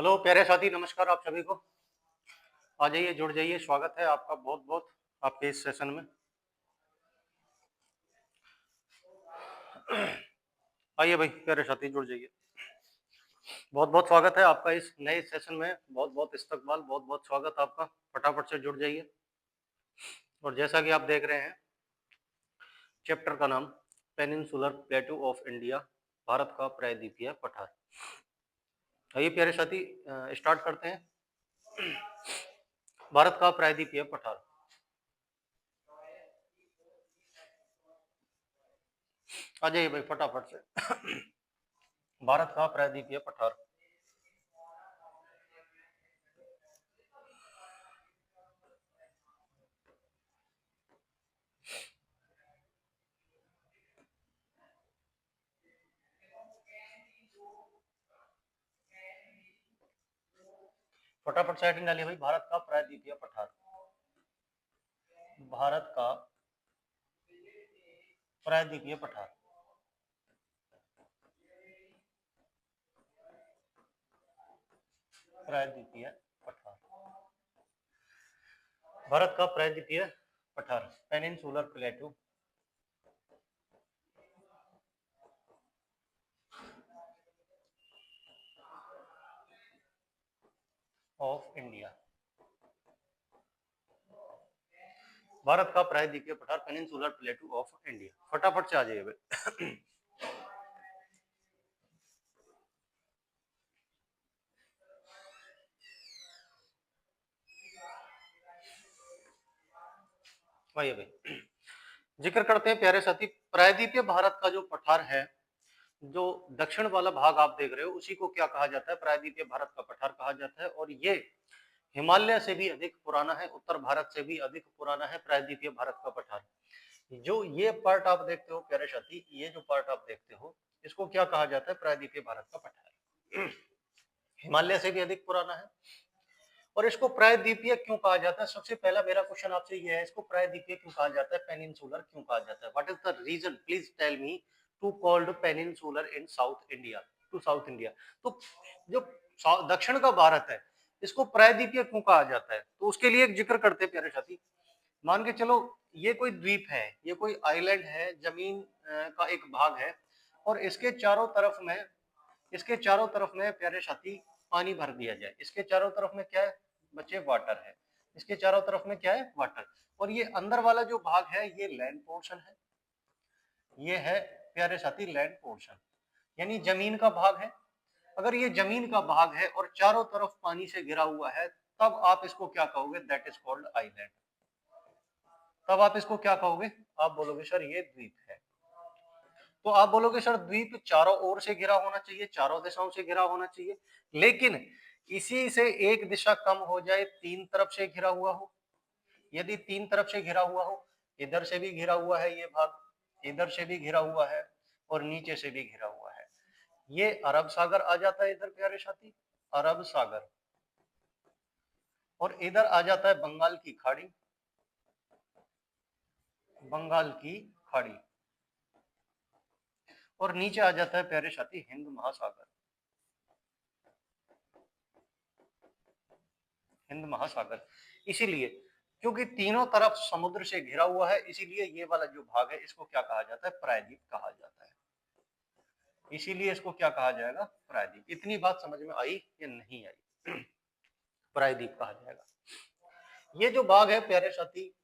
Hello प्यारे साथी, नमस्कार आप सभी को। आ जाइए, जुड़ जाइए, स्वागत है आपका बहुत बहुत आपके इस सेशन में। आइए भाई प्यारे साथी, जुड़ जाइए। बहुत बहुत स्वागत है आपका इस नए सेशन में। बहुत बहुत इस्तकबाल, बहुत बहुत स्वागत आपका। फटाफट से जुड़ जाइए। और जैसा कि आप देख रहे हैं, चैप्टर का नाम पेनिनसुलर प्लेटू ऑफ इंडिया, भारत का प्रायद्वीपीय पठार। आइए प्यारे साथी, स्टार्ट करते हैं। भारत का प्रायद्वीपीय पठार। आ जाइए भाई फटाफट से। भारत का प्रायद्वीपीय पठार। फटाफट से हेडिंग डालिए भाई, भारत का प्रायद्वीपीय पठार। भारत का प्रायद्वीपीय पठार। प्रायद्वीपीय पठार। भारत का प्रायद्वीपीय पठार, पेनिनसुलर प्लेटू ऑफ इंडिया। भारत का प्रायद्वीपीय पठार, पेनिनसुलर प्लेटू ऑफ इंडिया। फटाफट से आ जाइए भाई। आइए भाई, जिक्र करते हैं प्यारे साथी। प्रायद्वीपीय भारत का जो पठार है, जो दक्षिण वाला भाग आप देख रहे हो, उसी को क्या कहा जाता है? प्रायद्वीपीय भारत का पठार कहा जाता है। और ये हिमालय से भी अधिक पुराना है, उत्तर भारत से भी अधिक पुराना है प्रायद्वीपीय भारत का पठार। जो ये पार्ट आप देखते हो प्यारे साथी, ये जो पार्ट आप देखते हो, इसको क्या कहा जाता है? प्रायद्वीपीय भारत का पठार। हिमालय से भी अधिक पुराना है। और इसको प्रायद्वीपीय क्यों कहा जाता है? सबसे पहला मेरा क्वेश्चन आपसे ये है, इसको प्रायद्वीपीय क्यों कहा जाता है, पेनिनसुलर क्यों कहा जाता है? What is the reason? Please tell me to called peninsular in South India, to South India. तो जो दक्षिण का भारत है, इसको प्रायद्वीपीय क्यों कहा जाता है? तो उसके लिए एक जिक्र करते हैं प्यारे साथी। मान के चलो, ये कोई द्वीप है, ये कोई आइलैंड है, जमीन का एक भाग है। और इसके चारों तरफ में प्यारे साथी पानी भर दिया जाए। इसके चारों तरफ में क्या है बच्चे? वाटर है। इसके चारों तरफ में क्या है? वाटर। और ये अंदर वाला जो भाग है, ये लैंड पोर्शन है। ये है प्यारे साथी लैंड पोर्शन, यानी जमीन का भाग है। अगर ये जमीन का भाग है और चारों तरफ पानी से घिरा हुआ है, तब आप इसको क्या कहोगे? That is called island. तब आप इसको क्या कहोगे? आप बोलोगे सर ये द्वीप है। तो आप बोलोगे सर द्वीप चारों ओर से घिरा होना चाहिए, चारों दिशाओं से घिरा होना चाहिए। लेकिन इसी से एक दिशा कम हो जाए, तीन तरफ से घिरा हुआ हो। यदि तीन तरफ से घिरा हुआ हो, इधर से भी घिरा हुआ है ये भाग, इधर से भी घिरा हुआ है, और नीचे से भी घिरा हुआ है, ये अरब सागर आ जाता है इधर प्यारे साथी, अरब सागर। और इधर आ जाता है बंगाल की खाड़ी, बंगाल की खाड़ी। और नीचे आ जाता है प्यारे साथी हिंद महासागर, हिंद महासागर। इसीलिए, क्योंकि तीनों तरफ समुद्र से घिरा हुआ है, इसीलिए ये वाला जो भाग है, इसको क्या कहा जाता है? प्रायद्वीप कहा जाता है। इसीलिए इसको क्या कहा जाएगा? प्रायद्वीप। इतनी बात समझ में आई या नहीं आई? प्रायद्वीप कहा जाएगा। ये जो भाग है प्यारे साथी,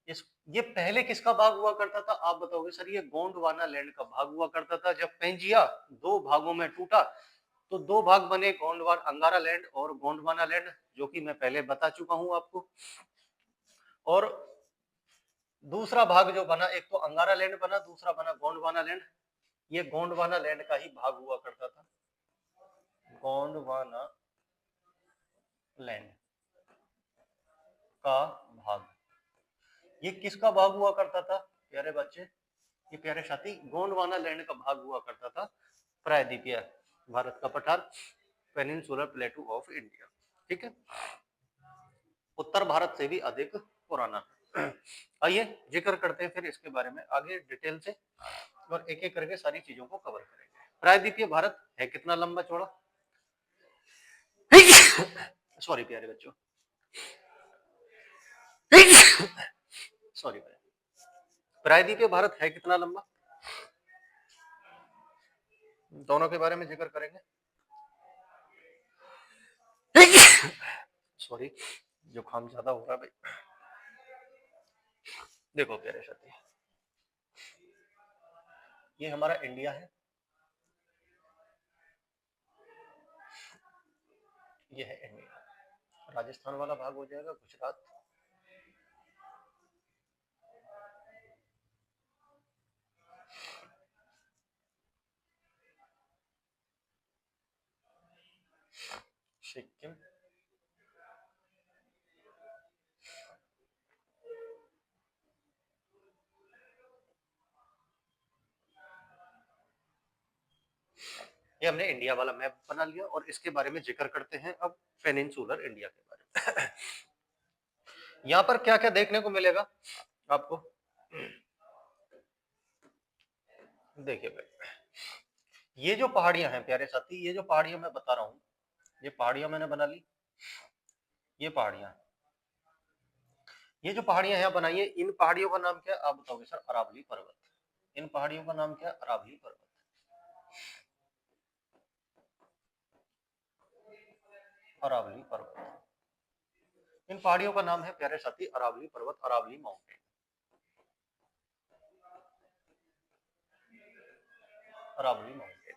इस ये पहले किसका भाग हुआ करता था? आप बताओगे सर ये गोंडवाना लैंड का भाग हुआ करता था। जब पेंजिया दो भागों में टूटा, तो दो भाग बने, गोंडवाना अंगारा लैंड और गोंडवाना लैंड, जो कि मैं पहले बता चुका हूं आपको। और दूसरा भाग जो बना, एक तो अंगारा लैंड बना, दूसरा बना गोंडवाना लैंड। ये गोंडवाना लैंड का ही भाग हुआ करता था, गोंडवाना लैंड का भाग। ये किसका भाग हुआ करता था प्यारे बच्चे? ये प्यारे साथी गोंडवाना लैंड का भाग हुआ करता था प्रायद्वीपीय भारत का पठार, पेनिनसुलर प्लेटू ऑफ इंडिया। ठीक है, उत्तर भारत से भी अधिक पुराना। आइए जिक्र करते हैं फिर इसके बारे में आगे डिटेल से, और एक एक करके सारी चीजों को कवर करेंगे। प्रायद्वीपीय भारत है कितना लंबा चौड़ा? सॉरी प्यारे बच्चों, सॉरी। प्रायद्वीपीय भारत है कितना लंबा, दोनों के बारे में जिक्र करेंगे। सॉरी, जुकाम ज्यादा हो रहा है भाई। देखो प्यारे साथी, ये हमारा इंडिया है, ये है इंडिया। राजस्थान वाला भाग हो जाएगा गुजरात, सिक्किम, ये हमने इंडिया वाला मैप बना लिया और इसके बारे में जिक्र करते हैं अब पेनिनसुलर इंडिया के बारे में। यहां पर क्या क्या देखने को मिलेगा आपको, देखिए भाई, ये जो पहाड़ियां हैं प्यारे साथी, ये जो पहाड़ियां मैं बता रहा हूं, ये पहाड़ियां मैंने बना ली, ये पहाड़ियां, ये जो पहाड़ियां यहाँ बनाई है, इन पहाड़ियों का नाम क्या है आप बताओगे सर, अरावली पर्वत। इन पहाड़ियों का नाम क्या है, अरावली पर्वत। अरावली पर्वत, इन पहाड़ियों का नाम है प्यारे साथी अरावली पर्वत, अरावली माउंटेन, अरावली माउंटेन।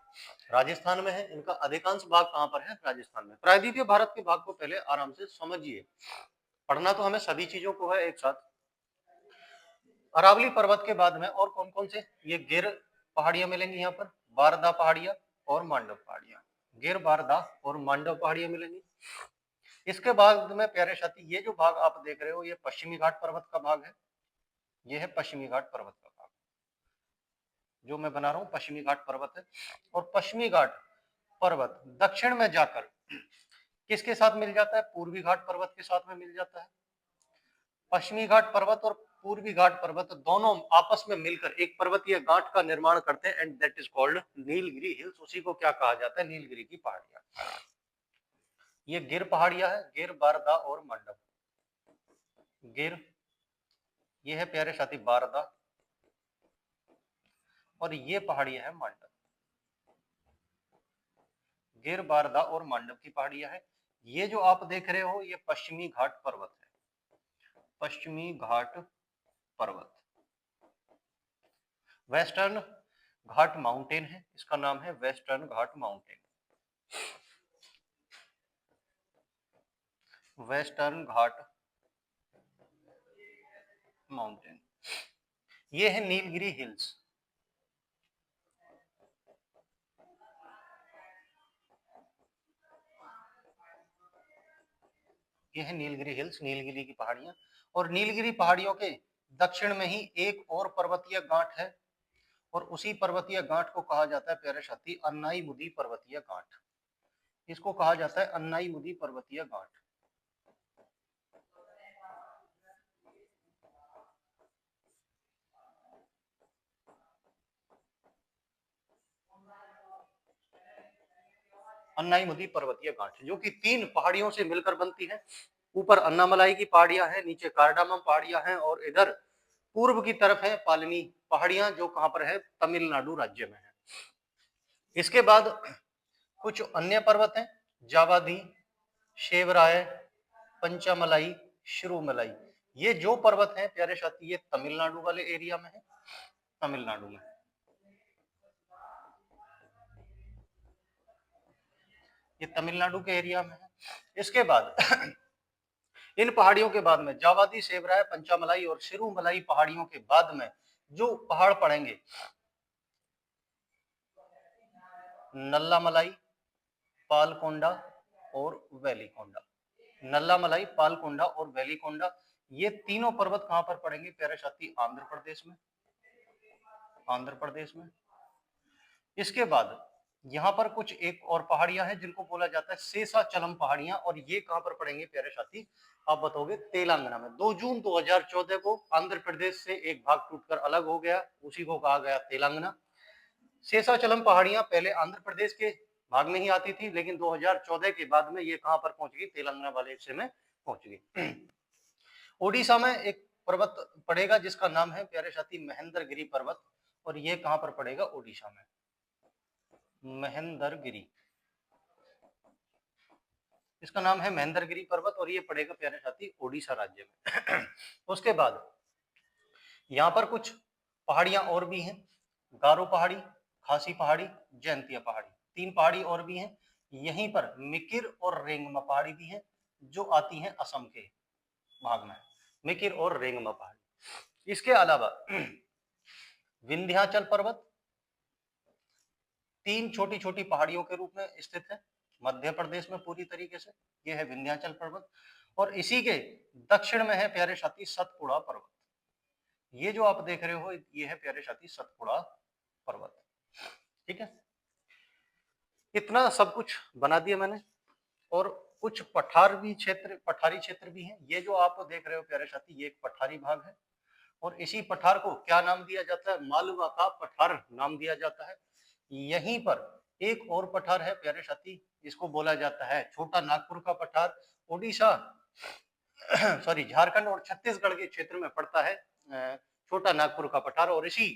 राजस्थान में है, इनका अधिकांश भाग कहां पर है, राजस्थान में। प्रायद्वीपीय भारत के भाग को पहले आराम से समझिए, पढ़ना तो हमें सभी चीजों को है एक साथ। अरावली पर्वत के बाद में और कौन कौन से, ये गिर पहाड़ियां मिलेंगी यहाँ पर, बारदा पहाड़ियां और मांडव पहाड़ियां, गिर बारदा और मांडव पहाड़ियां मिलेंगी। इसके बाद में प्यारे साथी, ये जो भाग आप देख रहे हो, ये पश्चिमी घाट पर्वत का भाग है, ये है पश्चिमी घाट पर्वत का भाग, जो मैं बना रहा हूं पश्चिमी घाट पर्वत है। और पश्चिमी घाट पर्वत दक्षिण में जाकर किसके साथ मिल जाता है, पूर्वी घाट पर्वत के साथ में मिल जाता है। पश्चिमी घाट पर्वत और पूर्वी घाट पर्वत दोनों आपस में मिलकर एक पर्वतीय गांठ का निर्माण करते हैं, and that is called Nilgiri hills. उसी को क्या कहा जाता है, नीलगिरी की पहाड़ियां। ये गिर पहाड़ियां है, गिर बारदा और मांडव। गिर, ये है प्यारे साथी बारदा, और ये पहाड़ियां है मांडव। गिर बारदा और मांडव की पहाड़ियां है। ये जो आप देख रहे हो, ये पश्चिमी घाट पर्वत है, पश्चिमी घाट पर्वत। वेस्टर्न घाट माउंटेन है, इसका नाम है वेस्टर्न घाट माउंटेन, वेस्टर्न घाट माउंटेन। ये है नीलगिरी हिल्स, ये है नीलगिरी हिल्स, नीलगिरी की पहाड़ियां। और नीलगिरी पहाड़ियों के दक्षिण में ही एक और पर्वतीय गांठ है, और उसी पर्वतीय गांठ को कहा जाता है प्यारे साथी अन्नाई मुदी पर्वतीय गांठ। इसको कहा जाता है अन्नाई मुदी पर्वतीय गांठ। अन्नाई मुदी पर्वतीय गांठ जो कि 3 पहाड़ियों से मिलकर बनती है। ऊपर अन्नामलाई की पहाड़ियां हैं, नीचे कार्डामम पहाड़ियां हैं, और इधर पूर्व की तरफ है पालनी पहाड़ियां, जो कहां पर है, तमिलनाडु राज्य में है। इसके बाद कुछ अन्य पर्वत हैं, जावादी, शेवराय, पंचामलाई, शिरोमलाई। ये जो पर्वत हैं प्यारे साथी, ये तमिलनाडु वाले एरिया में है, तमिलनाडु में, ये तमिलनाडु के एरिया में है। इसके बाद इन पहाड़ियों के बाद में जावादी, सेवराय, पंचामलाई और शिरोमलाई पहाड़ियों के बाद में जो पहाड़ पड़ेंगे, नल्लामलाई, पालकोंडा और वैलीकोंडा। नल्लामलाई, पालकोंडा और वैलीकोंडा, ये तीनों पर्वत कहां पर पड़ेंगे प्यारे साथी, आंध्र प्रदेश में, आंध्र प्रदेश में। इसके बाद यहाँ पर कुछ एक और पहाड़ियां हैं जिनको बोला जाता है शेषाचलम पहाड़ियां, और ये कहां पर पड़ेंगे प्यारे साथी, आप बताओगे, तेलंगाना में। 2 जून 2014 को आंध्र प्रदेश से एक भाग टूटकर अलग हो गया, उसी को कहा गया तेलंगाना। शेषाचलम पहाड़ियां पहले आंध्र प्रदेश के भाग में ही आती थी, लेकिन 2014 के बाद में ये कहां पर पहुंच गई, तेलंगाना वाले हिस्से में पहुंच गई। ओडिशा में एक पर्वत पड़ेगा जिसका नाम है प्यारे साथी महेंद्रगिरी पर्वत, और ये कहां पर पड़ेगा, ओडिशा में, महेंद्रगिरी, इसका नाम है महेंद्रगिरी पर्वत, और ये पड़ेगा प्यारे साथी ओडिशा राज्य में। उसके बाद यहाँ पर कुछ पहाड़ियां और भी हैं, गारो पहाड़ी, खासी पहाड़ी, जयंतिया पहाड़ी, 3 पहाड़ी और भी हैं। यहीं पर मिकिर और रेंगमा पहाड़ी भी है, जो आती हैं असम के भाग में, मिकिर और रेंगमा पहाड़ी। इसके अलावा विंध्याचल पर्वत 3 छोटी छोटी पहाड़ियों के रूप में स्थित है मध्य प्रदेश में पूरी तरीके से, यह है विंध्याचल पर्वत। और इसी के दक्षिण में है प्यारे साथी सतपुड़ा पर्वत, ये जो आप देख रहे हो ये है प्यारे साथी सतपुड़ा पर्वत। ठीक है, इतना सब कुछ बना दिया मैंने, और कुछ पठारी क्षेत्र भी हैं। ये जो आप देख रहे हो प्यारे साथी, ये एक पठारी भाग है, और इसी पठार को क्या नाम दिया जाता है, मालवा का पठार नाम दिया जाता है। यहीं पर एक और पठार है प्यारे साथी, इसको बोला जाता है छोटा नागपुर का पठार। उड़ीसा सॉरी झारखंड और छत्तीसगढ़ के क्षेत्र में पड़ता है छोटा नागपुर का पठार, और इसी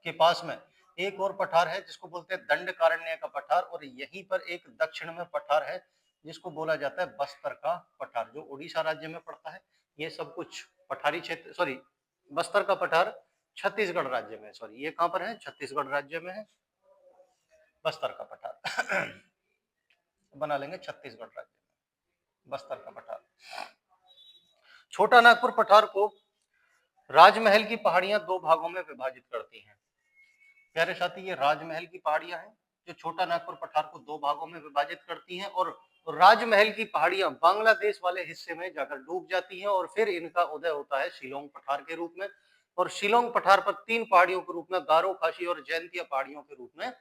के पास में एक और पठार है जिसको बोलते हैं दंडकारण्य का पठार, और यहीं पर एक दक्षिण में पठार है जिसको बोला जाता है बस्तर का पठार, जो उड़ीसा राज्य में पड़ता है। ये सब कुछ पठारी क्षेत्र, सॉरी बस्तर का पठार छत्तीसगढ़ राज्य में, सॉरी ये कहां पर है, छत्तीसगढ़ राज्य में है बस्तर का पठार। बना लेंगे छत्तीसगढ़ राज्य में बस्तर का पठार। छोटा नागपुर पठार को राजमहल की पहाड़ियां 2 भागों में विभाजित करती हैं। प्यारे साथी, ये राजमहल की पहाड़ियां हैं जो छोटा नागपुर पठार को 2 भागों में विभाजित करती हैं, और राजमहल की पहाड़ियां बांग्लादेश वाले हिस्से में जाकर डूब जाती हैं, और फिर इनका उदय होता है शिलोंग पठार के रूप में। और शिलोंग पठार पर 3 पहाड़ियों के रूप में, गारो, खासी और जयंतिया पहाड़ियों के रूप में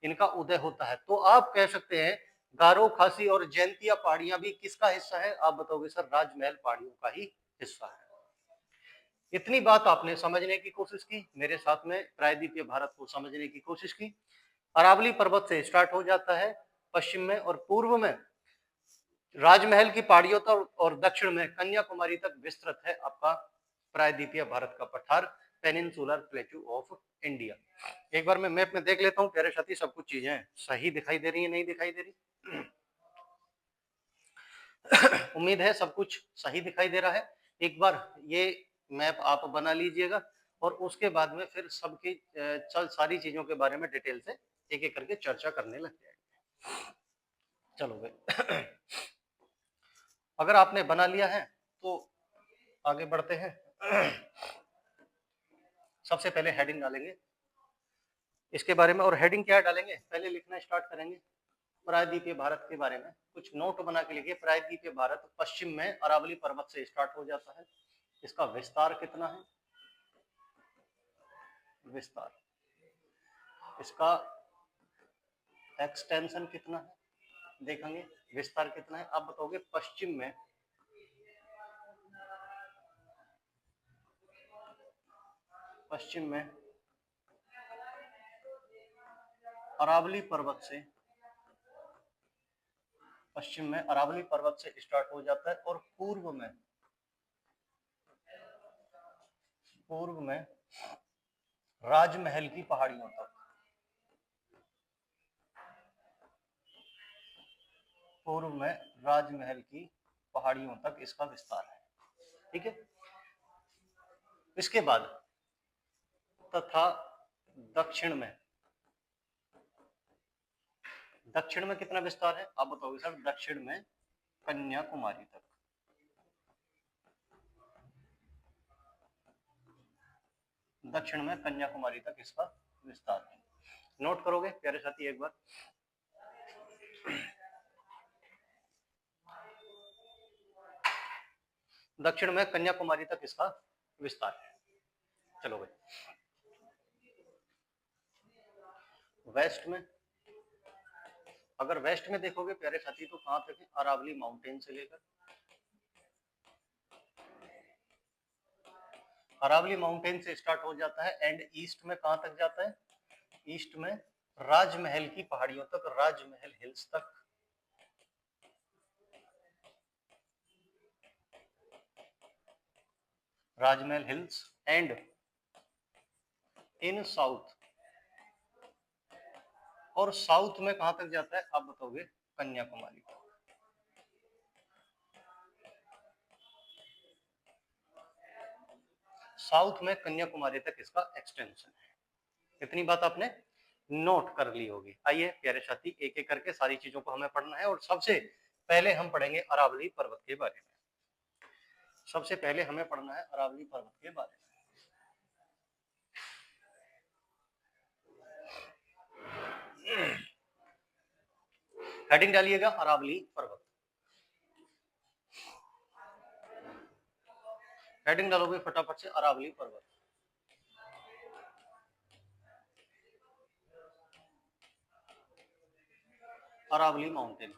इनका उदय होता है। तो आप कह सकते हैं गारो, खासी और जयंतिया पहाड़ियां भी किसका हिस्सा है, आप बताओगे सर राजमहल पहाड़ियों का ही हिस्सा है। इतनी बात आपने समझने की कोशिश की, मेरे साथ में प्रायद्वीपीय भारत को समझने की कोशिश की। अरावली पर्वत से स्टार्ट हो जाता है पश्चिम में, और पूर्व में राजमहल की पहाड़ियों तक, और दक्षिण में कन्याकुमारी तक विस्तृत है आपका प्रायद्वीपीय भारत का पठार, पेनिनसुलर प्लेटू ऑफ इंडिया। एक बार मैं मैप में देख लेता हूँ प्यारे साथी, सब कुछ चीजें सही दिखाई दे रही है, नहीं दिखाई दे रही? उम्मीद है सब कुछ सही दिखाई दे रहा है। एक बार ये मैप आप बना लीजिएगा, और उसके बाद में फिर सबकी सारी चीजों के बारे में डिटेल से एक एक करके चर्चा करने लग जाएंगे। चलो भाई, अगर आपने बना लिया है तो आगे बढ़ते हैं। सबसे पहले हेडिंग डालेंगे इसके बारे में, और हेडिंग क्या डालेंगे, पहले लिखना स्टार्ट करेंगे प्रायद्वीपीय भारत के बारे में। कुछ नोट बना के लिखिए। प्रायद्वीपीय भारत पश्चिम में अरावली पर्वत से स्टार्ट हो जाता है। इसका विस्तार कितना है, विस्तार, इसका एक्सटेंशन कितना है, देखेंगे विस्तार कितना है। आप बताओगे पश्चिम में अरावली पर्वत से, पश्चिम में अरावली पर्वत से स्टार्ट हो जाता है, और पूर्व में राजमहल की पहाड़ियों तक, पूर्व में राजमहल की पहाड़ियों तक इसका विस्तार है। ठीक है, इसके बाद तथा दक्षिण में कितना विस्तार है, आप बताओगे सर? दक्षिण में कन्याकुमारी तक, दक्षिण में कन्याकुमारी तक इसका विस्तार है। नोट करोगे प्यारे साथी एक बार? दक्षिण में कन्याकुमारी तक इसका विस्तार है। चलो भाई, वेस्ट में, अगर वेस्ट में देखोगे प्यारे साथी तो कहां तक है, अरावली माउंटेन से लेकर, अरावली माउंटेन से स्टार्ट हो जाता है, एंड ईस्ट में कहां तक जाता है, ईस्ट में राजमहल की पहाड़ियों तक, राजमहल हिल्स तक। राजमहल हिल्स एंड इन साउथ, और साउथ में कहां तक जाता है आप बताओगे? कन्याकुमारी। साउथ में कन्याकुमारी तक इसका एक्सटेंशन है। इतनी बात आपने नोट कर ली होगी। आइए प्यारे साथी, एक एक करके सारी चीजों को हमें पढ़ना है, और सबसे पहले हम पढ़ेंगे अरावली पर्वत के बारे में। सबसे पहले हमें पढ़ना है अरावली पर्वत के बारे में। हेडिंग डालिएगा अरावली पर्वत। हेडिंग डालोगे फटाफट से, अरावली पर्वत। अरावली माउंटेन।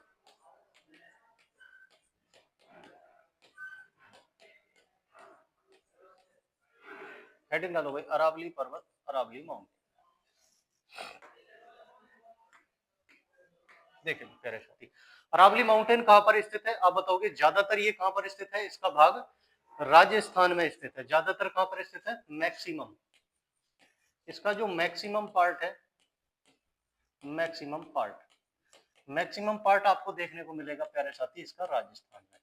हेडिंग डालो भाई, अरावली पर्वत, अरावली माउंटेन। देखिए प्यारे साथी, अरावली माउंटेन कहां पर स्थित है आप बताओगे? ज्यादातर ये कहां पर स्थित है? इसका भाग राजस्थान में स्थित है। ज्यादातर कहां पर स्थित है? मैक्सिमम, इसका जो मैक्सिमम पार्ट है, मैक्सिमम पार्ट, मैक्सिमम पार्ट आपको देखने को मिलेगा प्यारे साथी इसका राजस्थान में।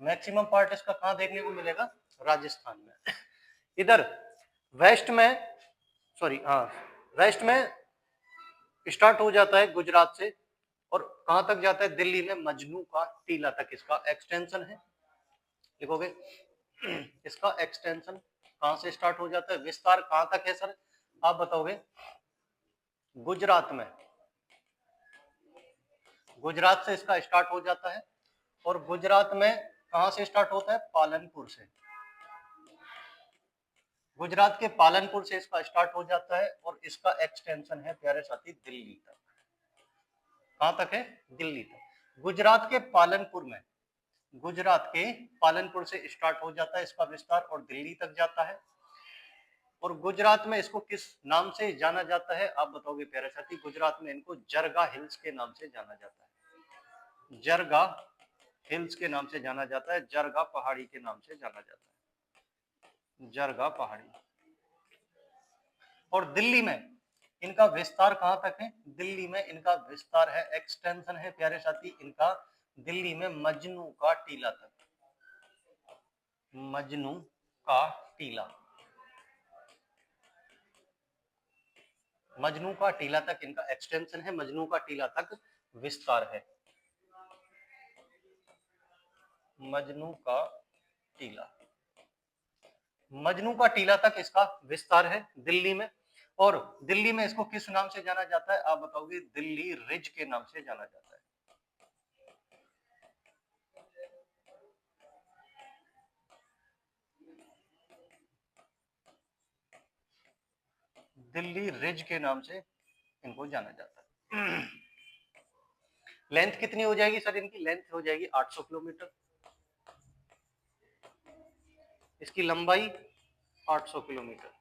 मैक्सिमम पार्ट इसका कहां देखने को मिलेगा? राजस्थान में। इधर वेस्ट में, सॉरी हाँ, वेस्ट में स्टार्ट हो जाता है गुजरात से, और कहां तक जाता है? दिल्ली में मजनू का टीला तक इसका एक्सटेंशन है। लिखोगे इसका एक्सटेंशन कहां से स्टार्ट हो जाता है, विस्तार कहां तक है सर आप बताओगे? गुजरात में, गुजरात से इसका स्टार्ट हो जाता है, और गुजरात में कहां से स्टार्ट होता है? पालनपुर से। गुजरात के पालनपुर से इसका स्टार्ट हो जाता है, और इसका एक्सटेंशन है प्यारे साथी दिल्ली तक। कहां तक है? दिल्ली तक। गुजरात के पालनपुर में, गुजरात के पालनपुर से स्टार्ट हो जाता है इसका विस्तार, और दिल्ली तक जाता है। और गुजरात में इसको किस नाम से जाना जाता है आप बताओगे प्यारे साथी? गुजरात में इनको जरगा हिल्स के नाम से जाना जाता है। जरगा हिल्स के नाम से जाना जाता है, जरगा पहाड़ी के नाम से जाना जाता है, जरगा पहाड़ी। और दिल्ली में इनका विस्तार कहां तक है? दिल्ली में इनका विस्तार है, एक्सटेंशन है प्यारे साथी इनका दिल्ली में मजनू का टीला तक। मजनू का टीला, मजनू का टीला तक इनका एक्सटेंशन है, मजनू का टीला तक विस्तार है। मजनू का टीला, मजनू का टीला तक इसका विस्तार है दिल्ली में। और दिल्ली में इसको किस नाम से जाना जाता है आप बताओगे? दिल्ली रिज के नाम से जाना जाता है। दिल्ली रिज के नाम से इनको जाना जाता है। लेंथ कितनी हो जाएगी सर इनकी? लेंथ हो जाएगी 800 किलोमीटर। इसकी लंबाई 800 किलोमीटर।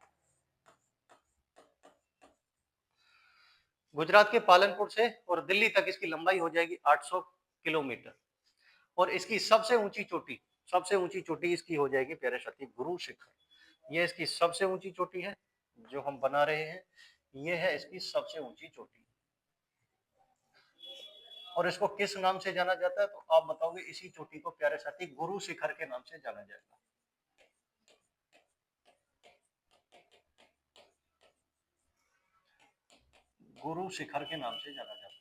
गुजरात के पालनपुर से और दिल्ली तक इसकी लंबाई हो जाएगी 800 किलोमीटर। और इसकी सबसे ऊंची चोटी, सबसे ऊंची चोटी इसकी हो जाएगी प्यारे साथी गुरु शिखर। ये इसकी सबसे ऊंची चोटी है जो हम बना रहे हैं, ये है इसकी सबसे ऊंची चोटी। और इसको किस नाम से जाना जाता है तो आप बताओगे? इसी चोटी को प्यारे साथी गुरु शिखर के नाम से जाना जाएगा। गुरु शिखर के नाम से जाना जाता है।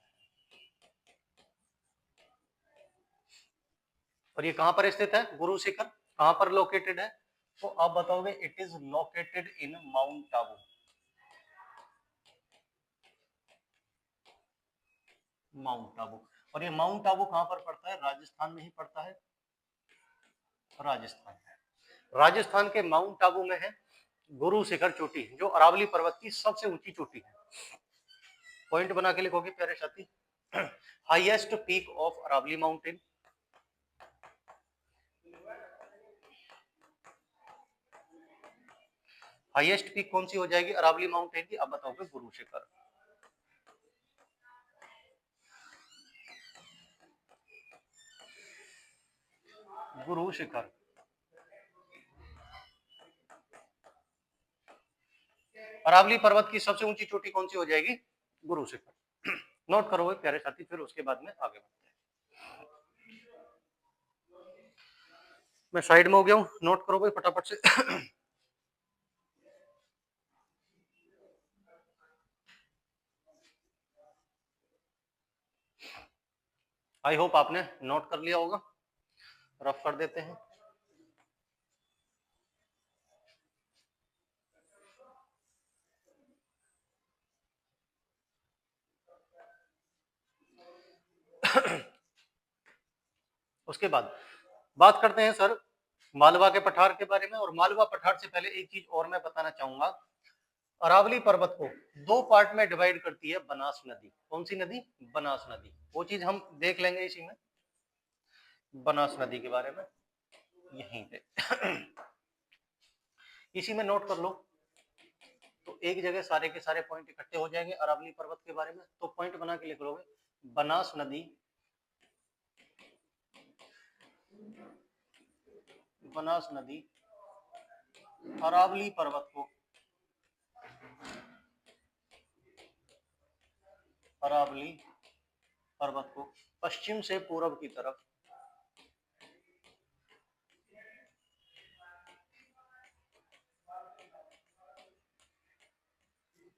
और ये कहां पर स्थित है गुरु शिखर? कहां पर लोकेटेड है तो आप बताओगे? It is located in mount Abu. Mount Abu. और ये माउंट आबू कहां पर पड़ता है? राजस्थान में ही पड़ता है। राजस्थान में, राजस्थान के माउंट आबू में है गुरु शिखर चोटी, जो अरावली पर्वत की सबसे ऊंची चोटी है। पॉइंट बना के लिखोगे प्यारे साथी, highest peak of Aravalli mountain. Highest peak कौन सी हो जाएगी अरावली माउंटेन की? आप बताओगे गुरु शिखर। गुरु शिखर। अरावली पर्वत की सबसे ऊंची चोटी कौन सी हो जाएगी? गुरु शिखर। नोट करो प्यारे साथी, फिर उसके बाद में आगे बढ़ते हैं। मैं साइड में हो गया हूं, नोट करो भाई फटाफट से। आई होप आपने नोट कर लिया होगा। रफ कर देते हैं। उसके बाद बात करते हैं सर मालवा के पठार के बारे में। और मालवा पठार से पहले एक चीज और मैं बताना चाहूंगा। अरावली पर्वत को दो पार्ट में डिवाइड करती है बनास नदी। कौन सी नदी? बनास नदी। वो चीज हम देख लेंगे इसी में, बनास नदी के बारे में यहीं पे। इसी में नोट कर लो, तो एक जगह सारे के सारे पॉइंट इकट्ठे हो जाएंगे अरावली पर्वत के बारे में। तो पॉइंट बना के लिख लोगे, बनास नदी, बनास नदी अरावली पर्वत को, अरावली पर्वत को पश्चिम से पूर्व की तरफ,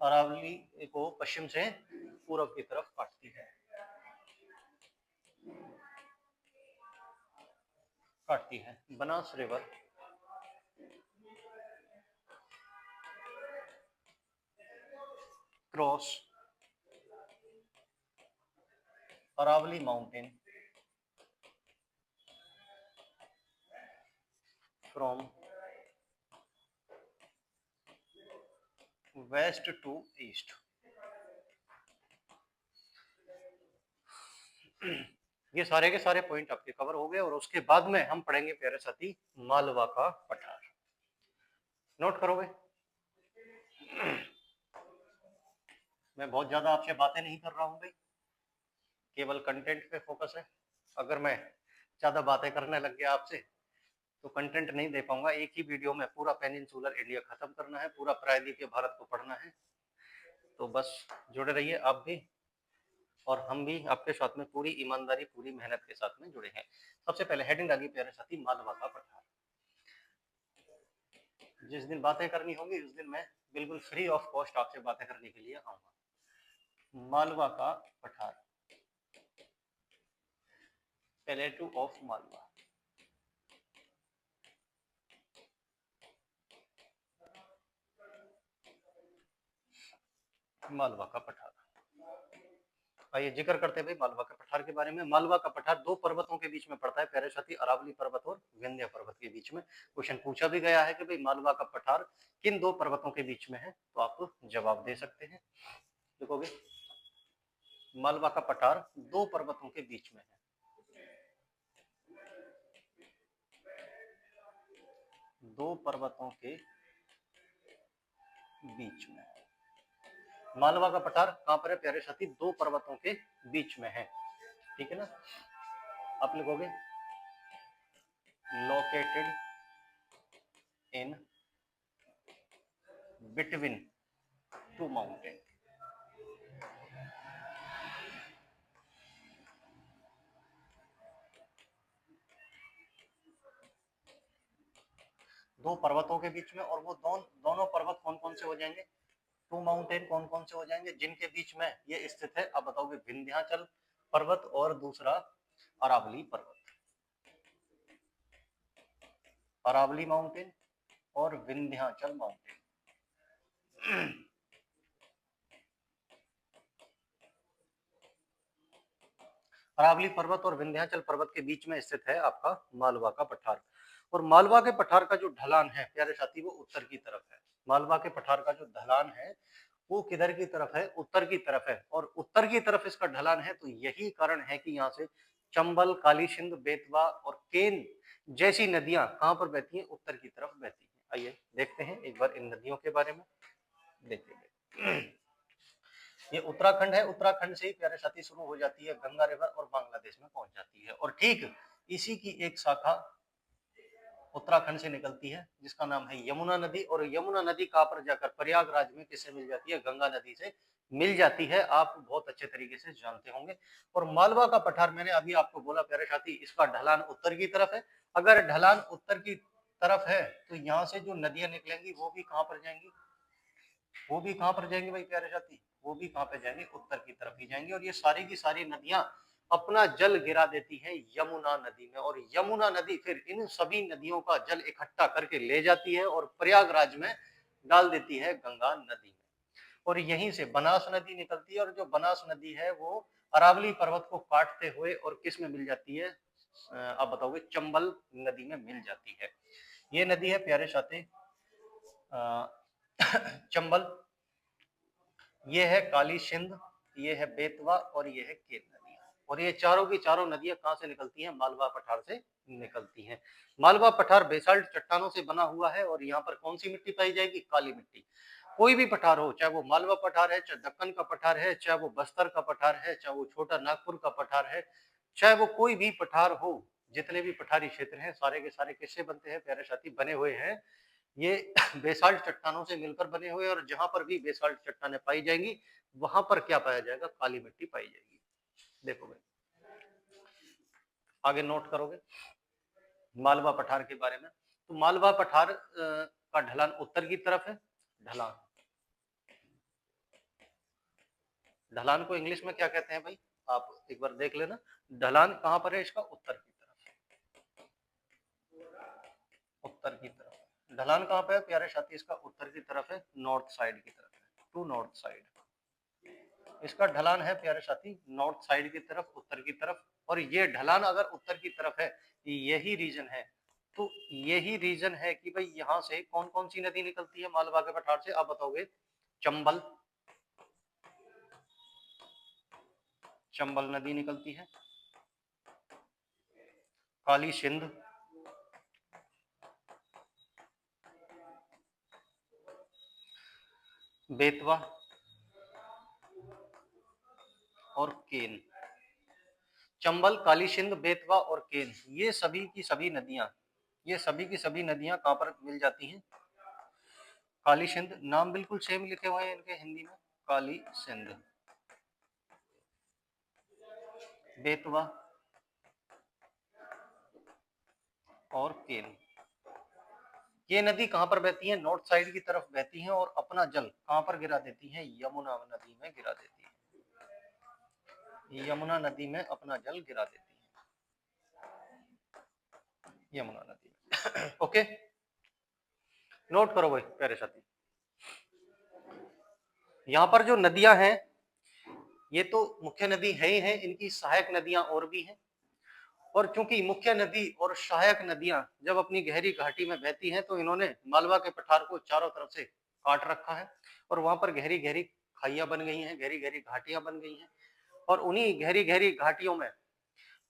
अरावली को पश्चिम से पूर्व की तरफ काटती है, काटती है। Banas river cross Aravalli mountain from west to east. ये सारे के सारे पॉइंट आपके कवर हो गए। और उसके बाद में हम पढ़ेंगे प्यारे साथी मालवा का पठार। नोट करोगे? मैं बहुत ज्यादा आपसे बातें नहीं कर रहा हूं भाई, केवल कंटेंट पे फोकस है। अगर मैं ज्यादा बातें करने लग गया आपसे तो कंटेंट नहीं दे पाऊंगा। एक ही वीडियो में पूरा पेनिनसुलर इंडिया खत्म करना है, पूरा प्रायद्वीपीय भारत को पढ़ना है। तो बस जुड़े रहिए आप भी, और हम भी आपके साथ में पूरी ईमानदारी पूरी मेहनत के साथ में जुड़े हैं। सबसे पहले हेडिंग डालिए प्यारे साथी, मालवा का पठार। जिस दिन बातें करनी होंगी उस दिन मैं बिल्कुल फ्री ऑफ कॉस्ट आपसे बातें करने के लिए आऊंगा। मालवा का पठार, प्लेटू ऑफ मालवा। मालवा का पठार, आइए जिक्र करते हैं भाई मालवा के पठार के बारे में। मालवा का पठार दो पर्वतों के बीच में पड़ता है प्यारे साथी, अरावली पर्वत और विंध्य पर्वत के बीच में। क्वेश्चन पूछा भी गया है कि भाई मालवा का पठार किन दो पर्वतों के बीच में है, तो आप जवाब दे सकते हैं। देखोगे मालवा का पठार दो पर्वतों के बीच में है, दो पर्वतों के बीच में। मालवा का पठार कहां पर है प्यारे साथी? दो पर्वतों के बीच में है, ठीक है ना। आप लिखोगे located in between two mountain. दो पर्वतों के बीच में, और वो दोनों पर्वत कौन कौन से हो जाएंगे? टू माउंटेन कौन कौन से हो जाएंगे जिनके बीच में ये स्थित है? आप बताओगे विंध्याचल पर्वत और दूसरा अरावली पर्वत। अरावली माउंटेन और विंध्याचल माउंटेन। अरावली पर्वत और विंध्याचल पर्वत के बीच में स्थित है आपका मालवा का पठार। और मालवा के पठार का जो ढलान है प्यारे साथी, वो उत्तर की तरफ है। मालवा के पठार का जो ढलान है वो किधर की तरफ है? उत्तर की तरफ है। और उत्तर की तरफ इसका ढलान है, तो यही कारण है कि यहाँ से चंबल, काली सिंध, बेतवा और केन जैसी नदियां कहां पर बहती हैं? उत्तर की तरफ बहती हैं। आइए देखते हैं एक बार इन नदियों के बारे में। देखिए ये उत्तराखंड है, उत्तराखंड से ही प्यारे साथी शुरू हो जाती है गंगा रिवर और बांग्लादेश में पहुंच जाती है, और ठीक इसी की एक शाखा उत्तराखंड से निकलती है जिसका नाम है यमुना नदी, और यमुना नदी कहां पर जाकर प्रयागराज में किससे मिल जाती है? गंगा नदी से मिल जाती है। आप बहुत अच्छे तरीके से जानते होंगे। और मालवा का पठार मैंने अभी आपको बोला प्यारे साथी, इसका ढलान उत्तर की तरफ है। अगर ढलान उत्तर की तरफ है तो यहाँ से जो नदियां निकलेंगी वो भी कहां पर जाएंगी? वो भी कहां पर जाएंगे भाई प्यारे साथी? वो भी कहां पर जाएंगे? उत्तर की तरफ ही जाएंगे। और ये सारी की सारी नदियां अपना जल गिरा देती है यमुना नदी में, और यमुना नदी फिर इन सभी नदियों का जल इकट्ठा करके ले जाती है और प्रयागराज में डाल देती है गंगा नदी में। और यहीं से बनास नदी निकलती है, और जो बनास नदी है वो अरावली पर्वत को काटते हुए और किस में मिल जाती है? आप बताओगे? चंबल नदी में मिल जाती है। ये नदी है प्यारे साथी चंबल, ये है काली सिंध, ये है बेतवा और ये है केन नदियां। और ये चारों की चारों नदियां कहां से निकलती हैं? मालवा पठार से निकलती हैं। मालवा पठार बेसाल्ट चट्टानों से बना हुआ है, और यहाँ पर कौन सी मिट्टी पाई जाएगी? काली मिट्टी। कोई भी पठार हो, चाहे वो मालवा पठार है, चाहे दक्कन का पठार है, चाहे वो बस्तर का पठार है, चाहे वो छोटा नागपुर का पठार है, चाहे वो कोई भी पठार हो, जितने भी पठारी क्षेत्र हैं सारे के सारे किससे बनते हैं प्यारे साथी? बने हुए हैं ये बेसाल्ट चट्टानों से मिलकर बने हुए। और जहां पर भी बेसाल्ट चट्टानें पाई जाएंगी वहां पर क्या पाया जाएगा? काली मिट्टी पाई जाएगी। देखो भाई आगे नोट करोगे मालवा पठार के बारे में। तो मालवा पठार का ढलान उत्तर की तरफ है। ढलान, ढलान को इंग्लिश में क्या कहते हैं भाई? आप एक बार देख लेना। ढलान कहां पर है इसका? उत्तर की तरफ, उत्तर की तरफ। ढलान कहां पे है प्यारे साथी? इसका उत्तर की तरफ है, नॉर्थ साइड की तरफ है, टू नॉर्थ साइड। इसका ढलान है प्यारे साथी नॉर्थ साइड की तरफ, उत्तर की तरफ। और ये ढलान अगर उत्तर की तरफ है, यही रीजन है, तो यही रीजन है कि भाई यहाँ से कौन कौन सी नदी निकलती है मालवा के पठार से? आप बताओगे? चंबल, चंबल नदी निकलती है, काली सिंध, बेतवा और केन। चंबल, काली सिंध, बेतवा और केन, ये सभी की सभी नदियां, ये सभी की सभी नदियां कहां पर मिल जाती हैं? काली सिंध, नाम बिल्कुल सेम लिखे हुए हैं इनके हिंदी में, काली सिंध, बेतवा और केन। ये नदी कहां पर बहती है? नॉर्थ साइड की तरफ बहती है, और अपना जल कहां पर गिरा देती है? यमुना नदी में गिरा देती है। यमुना नदी में अपना जल गिरा देती है, यमुना नदी में। ओके, नोट करो भाई प्यारे साथी। यहाँ पर जो नदियां हैं ये तो मुख्य नदी है ही है, इनकी सहायक नदियां और भी हैं। और चूंकि मुख्य नदी और सहायक नदियां जब अपनी गहरी घाटी में बहती हैं तो इन्होंने मालवा के पठार को चारों तरफ से काट रखा है, और वहां पर गहरी गहरी खाइयां बन गई हैं, गहरी गहरी घाटियां बन गई हैं। और उन्हीं गहरी गहरी घाटियों में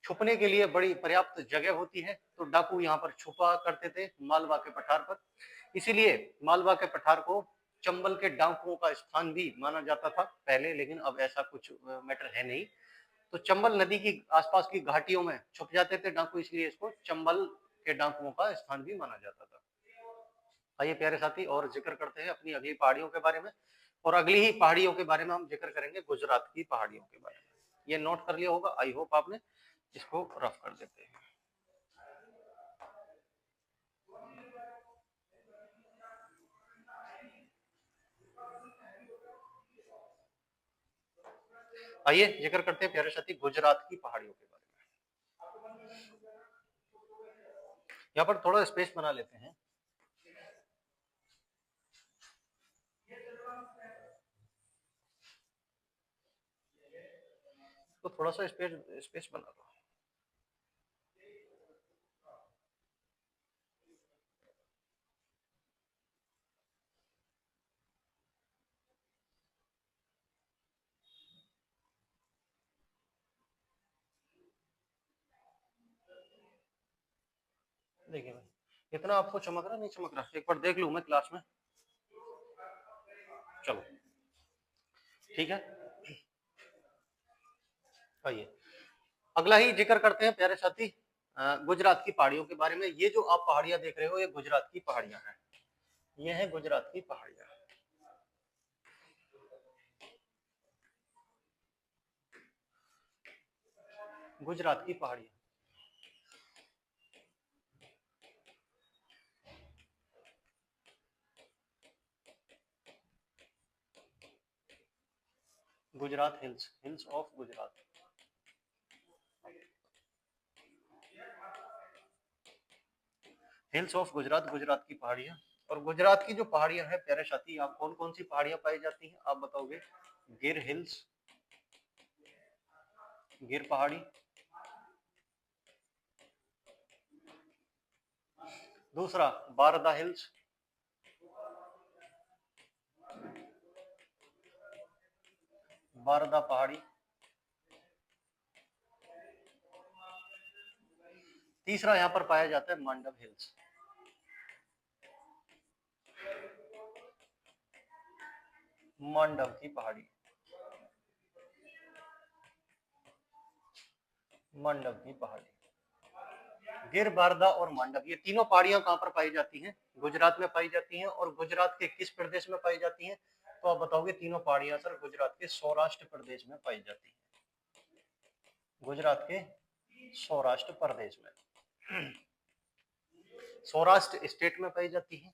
छुपने के लिए बड़ी पर्याप्त जगह होती है, तो डाकू यहाँ पर छुपा करते थे मालवा के पठार पर। इसीलिए मालवा के पठार को चंबल के डाकुओं का स्थान भी माना जाता था पहले, लेकिन अब ऐसा कुछ मैटर है नहीं। तो चंबल नदी की आसपास की घाटियों में छुप जाते थे डाकू, इसलिए इसको चंबल के डाकुओं का स्थान भी माना जाता था। आइए प्यारे साथी और जिक्र करते हैं अपनी अगली पहाड़ियों के बारे में। और अगली ही पहाड़ियों के बारे में हम जिक्र करेंगे गुजरात की पहाड़ियों के बारे में। ये नोट कर लिया होगा, आई होप आपने। इसको रफ कर देते हैं। आइए जिक्र करते हैं प्यारे साथी गुजरात की पहाड़ियों के बारे में। यहाँ पर थोड़ा स्पेस बना लेते हैं। तो थोड़ा सा स्पेस स्पेस बना दो। देखिए भाई इतना आपको चमक रहा नहीं चमक रहा, एक बार देख लूं मैं क्लास में। चलो ठीक है, आइए अगला ही जिक्र करते हैं प्यारे साथी गुजरात की पहाड़ियों के बारे में। ये जो आप पहाड़ियां देख रहे हो ये गुजरात की पहाड़ियां हैं, ये है गुजरात की पहाड़ियां, गुजरात की पहाड़ियां। Gujarat hills, hills of Gujarat. Hills of Gujarat, Gujarat की पहाड़ियां। और गुजरात की जो पहाड़ियां हैं प्यारे साथी, आप कौन कौन सी पहाड़ियां पाई जाती हैं आप बताओगे? गिर हिल्स, गिर पहाड़ी, दूसरा बारदा हिल्स, बारदा पहाड़ी, तीसरा यहाँ पर पाया जाता है मांडव हिल्स, मांडव की पहाड़ी, मांडव की पहाड़ी। गिर, बारदा और मांडव, ये तीनों पहाड़ियां कहां पर पाई जाती हैं? गुजरात में पाई जाती हैं। और गुजरात के किस प्रदेश में पाई जाती हैं? तो आप बताओगे तीनों पहाड़ियां सर गुजरात के सौराष्ट्र प्रदेश में पाई जाती हैं, गुजरात के सौराष्ट्र प्रदेश में, सौराष्ट्र स्टेट में पाई जाती है,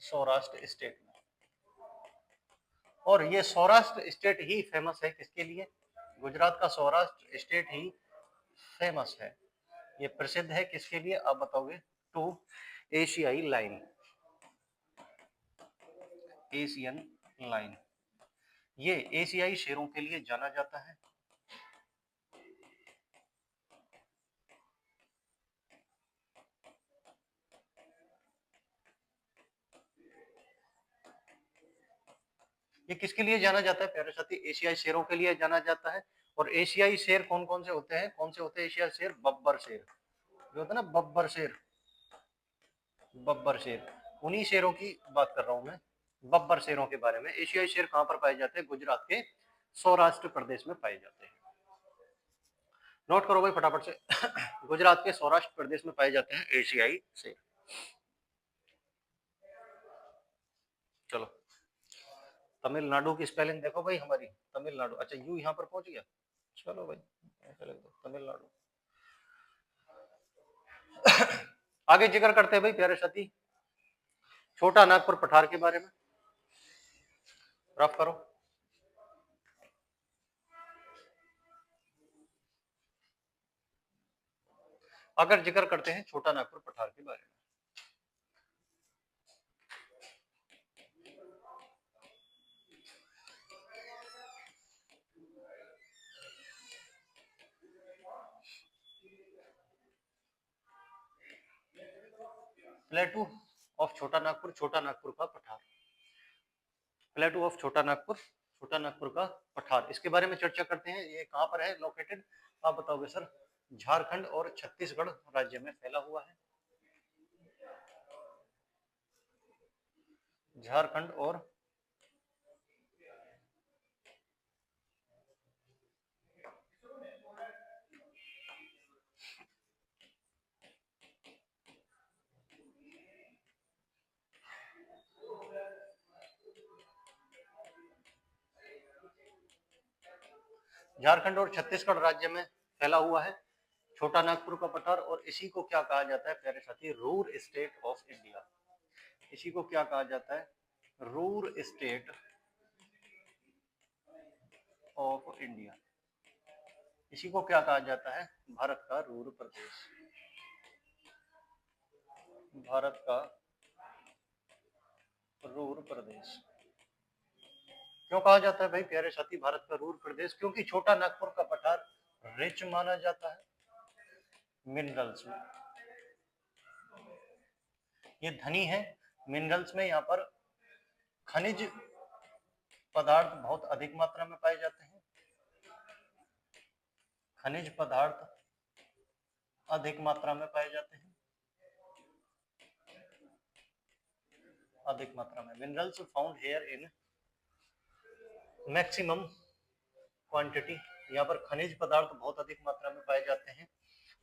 सौराष्ट्र स्टेट में। और ये सौराष्ट्र स्टेट ही फेमस है किसके लिए? गुजरात का सौराष्ट्र स्टेट ही फेमस है, ये प्रसिद्ध है किसके लिए आप बताओगे? टू एशियाई लाइन, एशियन लाइन, ये एशियाई शेरों के लिए जाना जाता है। ये किसके लिए जाना जाता है प्यारे साथी? एशियाई शेरों के लिए जाना जाता है। और एशियाई शेर कौन कौन से होते हैं? कौन से होते हैं एशियाई शेर? बब्बर शेर, जो होता है ना बब्बर शेर, बब्बर शेर, उन्हीं शेरों की बात कर रहा हूं मैं, बब्बर शेरों के बारे में। एशियाई शेर कहां पर पाए जाते हैं? गुजरात के सौराष्ट्र प्रदेश में पाए जाते हैं। नोट करो भाई फटाफट से गुजरात के सौराष्ट्र प्रदेश में पाए जाते हैं एशियाई शेर। चलो तमिलनाडु की स्पेलिंग देखो भाई हमारी, तमिलनाडु, अच्छा यू यहाँ पर पहुंच गया, चलो भाई ऐसे लिख दो तमिलनाडु। आगे जिक्र करते हैं भाई प्यारे साथी छोटा नागपुर पठार के बारे में, रफ करो। अगर जिक्र करते हैं छोटा नागपुर पठार के बारे में, प्लेटू ऑफ छोटा नागपुर, छोटा नागपुर का पठार, प्लेटू ऑफ छोटा नागपुर, छोटा नागपुर का पठार, इसके बारे में चर्चा करते हैं। ये कहां पर है लोकेटेड आप बताओगे सर? झारखंड और छत्तीसगढ़ राज्य में फैला हुआ है, झारखंड और झारखंड और छत्तीसगढ़ राज्य में फैला हुआ है छोटा नागपुर का पठार। और इसी को क्या कहा जाता है प्यारे साथी? Ruhr state of India. इसी को क्या कहा जाता है? Ruhr state of India. इसी को क्या कहा जाता है? भारत का रूर प्रदेश, भारत का रूर प्रदेश। क्यों कहा जाता है भाई प्यारे साथी भारत का रूर प्रदेश? क्योंकि छोटा नागपुर का पठार रिच माना जाता है मिनरल्स में, ये धनी है मिनरल्स में। यहाँ पर खनिज पदार्थ बहुत अधिक मात्रा में पाए जाते हैं, खनिज पदार्थ अधिक मात्रा में पाए जाते हैं, अधिक मात्रा में। Minerals found here in maximum quantity, यहाँ पर खनिज पदार्थ बहुत अधिक मात्रा में पाए जाते हैं।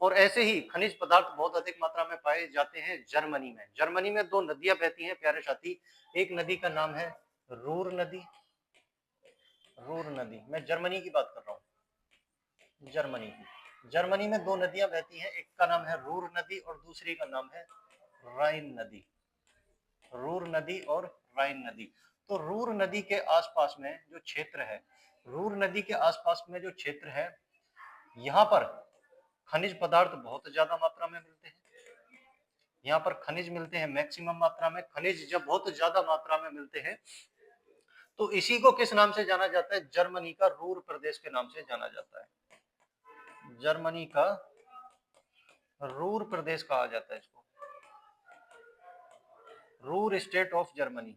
और ऐसे ही खनिज पदार्थ बहुत अधिक मात्रा में पाए जाते हैं जर्मनी में। जर्मनी में दो नदियां बहती हैं प्यारे साथी, एक नदी का नाम है रूर नदी, रूर नदी, मैं जर्मनी की बात कर रहा हूँ, जर्मनी की। जर्मनी में दो नदियां बहती हैं, एक का नाम है रूर नदी और दूसरी का नाम है राइन नदी, रूर नदी और राइन नदी। तो रूर नदी के आसपास में जो क्षेत्र है, रूर नदी के आसपास में जो क्षेत्र है, यहाँ पर खनिज पदार्थ बहुत ज्यादा मात्रा में मिलते हैं, यहाँ पर खनिज मिलते हैं मैक्सिमम मात्रा में। खनिज जब बहुत ज्यादा मात्रा में मिलते हैं तो इसी को किस नाम से जाना जाता है, जर्मनी का रूर प्रदेश के नाम से जाना जाता है, जर्मनी का रूर प्रदेश कहा जाता है इसको, Ruhr state of Germany,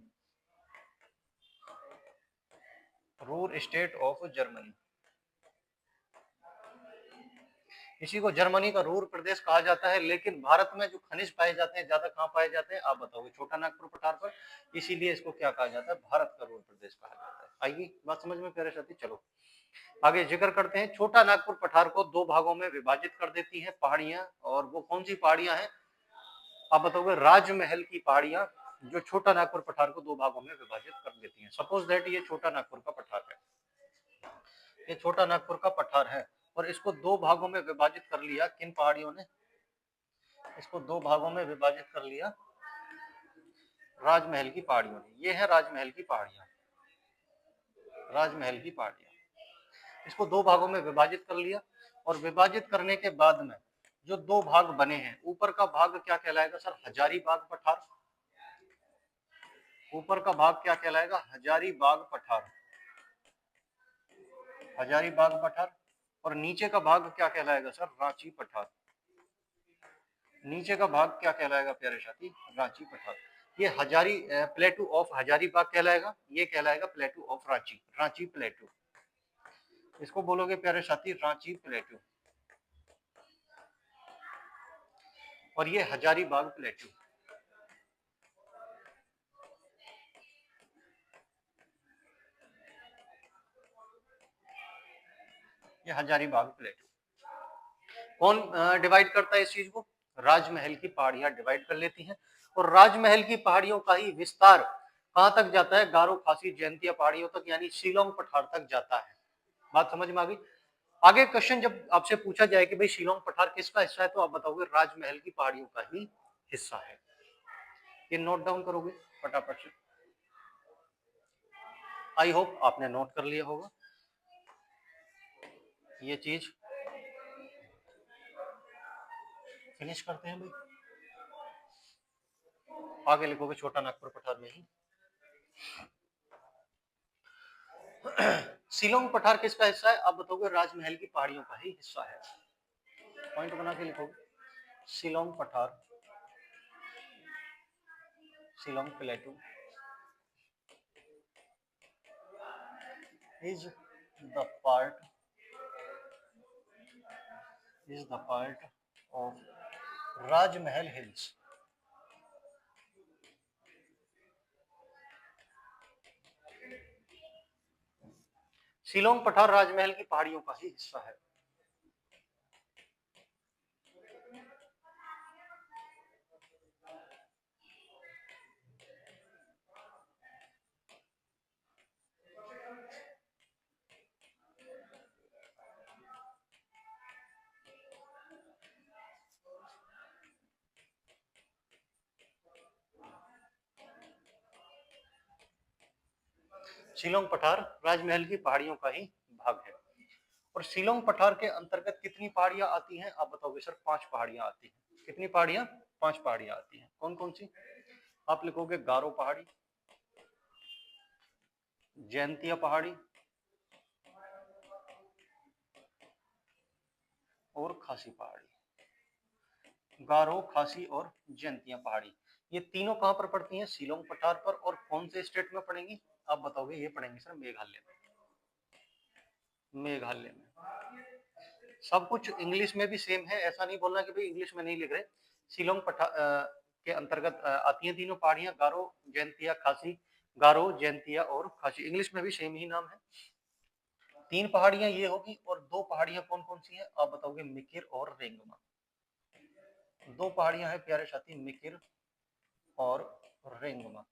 Ruhr state of Germany, इसी को जर्मनी का रूर प्रदेश कहा जाता है। लेकिन भारत में जो खनिज पाए जाते हैं ज्यादा कहाँ पाए जाते हैं आप बताओगे, छोटा नागपुर पठार पर, इसीलिए इसको क्या कहा जाता है, भारत का रूर प्रदेश कहा जाता है। आइए बात समझ में प्यारे साथी, चलो आगे जिक्र करते हैं। छोटा नागपुर पठार को दो भागों में विभाजित कर देती है पहाड़ियां, और वो कौन सी पहाड़ियां हैं आप बताओगे, राजमहल की पहाड़ियां, जो छोटा नागपुर पठार को दो भागों में विभाजित कर देती हैं। सपोज दैट ये छोटा नागपुर का पठार है, ये छोटा नागपुर का पठार है, और इसको दो भागों में विभाजित कर लिया किन पहाड़ियों ने, इसको दो भागों में विभाजित कर लिया राजमहल की पहाड़ियों ने। ये है राजमहल की पहाड़ियां, राजमहल की पहाड़ियां, इसको दो भागों में विभाजित कर लिया। और विभाजित करने के बाद में जो दो भाग बने हैं, ऊपर का भाग क्या कहलाएगा सर, हजारीबाग पठार, ऊपर का भाग क्या कहलाएगा, हजारीबाग पठार, हजारीबाग पठार। और नीचे का भाग क्या कहलाएगा सर, रांची पठार, नीचे का भाग क्या कहलाएगा प्यारे साथी, रांची पठार। ये हजारी प्लेटू ऑफ हजारीबाग कहलाएगा, ये कहलाएगा प्लेटू ऑफ रांची, रांची प्लेटू, इसको बोलोगे प्यारे साथी रांची प्लेटू, और ये हजारीबाग प्लेटू। ये हजारीबाग प्लेटू कौन डिवाइड करता है इस चीज को, राजमहल की पहाड़ियां डिवाइड कर लेती हैं। और राजमहल की पहाड़ियों का ही विस्तार कहां तक जाता है, गारो खासी जयंतिया पहाड़ियों तक, यानी शिलोंग पठार तक जाता है। बात समझ में आ गई। आगे क्वेश्चन जब आपसे पूछा जाए कि भाई शिलोंग पठार किसका हिस्सा है, तो आप बताओगे राजमहल की पहाड़ियों का ही हिस्सा है। ये नोट डाउन करोगे फटाफट से, आई होप आपने नोट कर लिया होगा ये चीज। फिनिश करते हैं भाई, आगे लिखोगे छोटा नागपुर पठार में ही। शिलोंग पठार किसका हिस्सा है, आप बताओगे राजमहल की पहाड़ियों का ही हिस्सा है। पॉइंट बना के लिखोगे, शिलोंग पठार, Shillong प्लेटू is the part of Rajmahal Hills, Shillong पठार राजमहल की पहाड़ियों का ही हिस्सा है। शिलोंग पठार राजमहल की पहाड़ियों का ही भाग है। और शिलोंग पठार के अंतर्गत कितनी पहाड़ियां आती हैं, आप बताओगे सर, 5 पहाड़ियां आती हैं। कितनी पहाड़ियां, 5 पहाड़ियां आती हैं। कौन कौन सी, आप लिखोगे गारो पहाड़ी, जयंतिया पहाड़ी और खासी पहाड़ी, गारो खासी और जयंतिया पहाड़ी, ये तीनों कहां पर पड़ती हैं, शिलोंग पठार पर। और कौन से स्टेट में पड़ेंगी, आप बताओगे ये पड़ेंगे सर मेघालय में, मेघालय में। सब कुछ इंग्लिश में भी सेम है, ऐसा नहीं बोलना कि भाई इंग्लिश में नहीं लिख रहे। शिलोंग के अंतर्गत आती हैं तीनों पहाड़ियां, गारो, जैंतिया, खासी। गारो, जैंतिया और खासी, इंग्लिश में भी सेम ही नाम है। 3 पहाड़ियां ये होगी, और 2 पहाड़ियां कौन कौन सी हैं आप बताओगे? मिकिर और रेंगमा। 2 पहाड़ियां हैं प्यारे साथी, मिकिर और रेंगमा।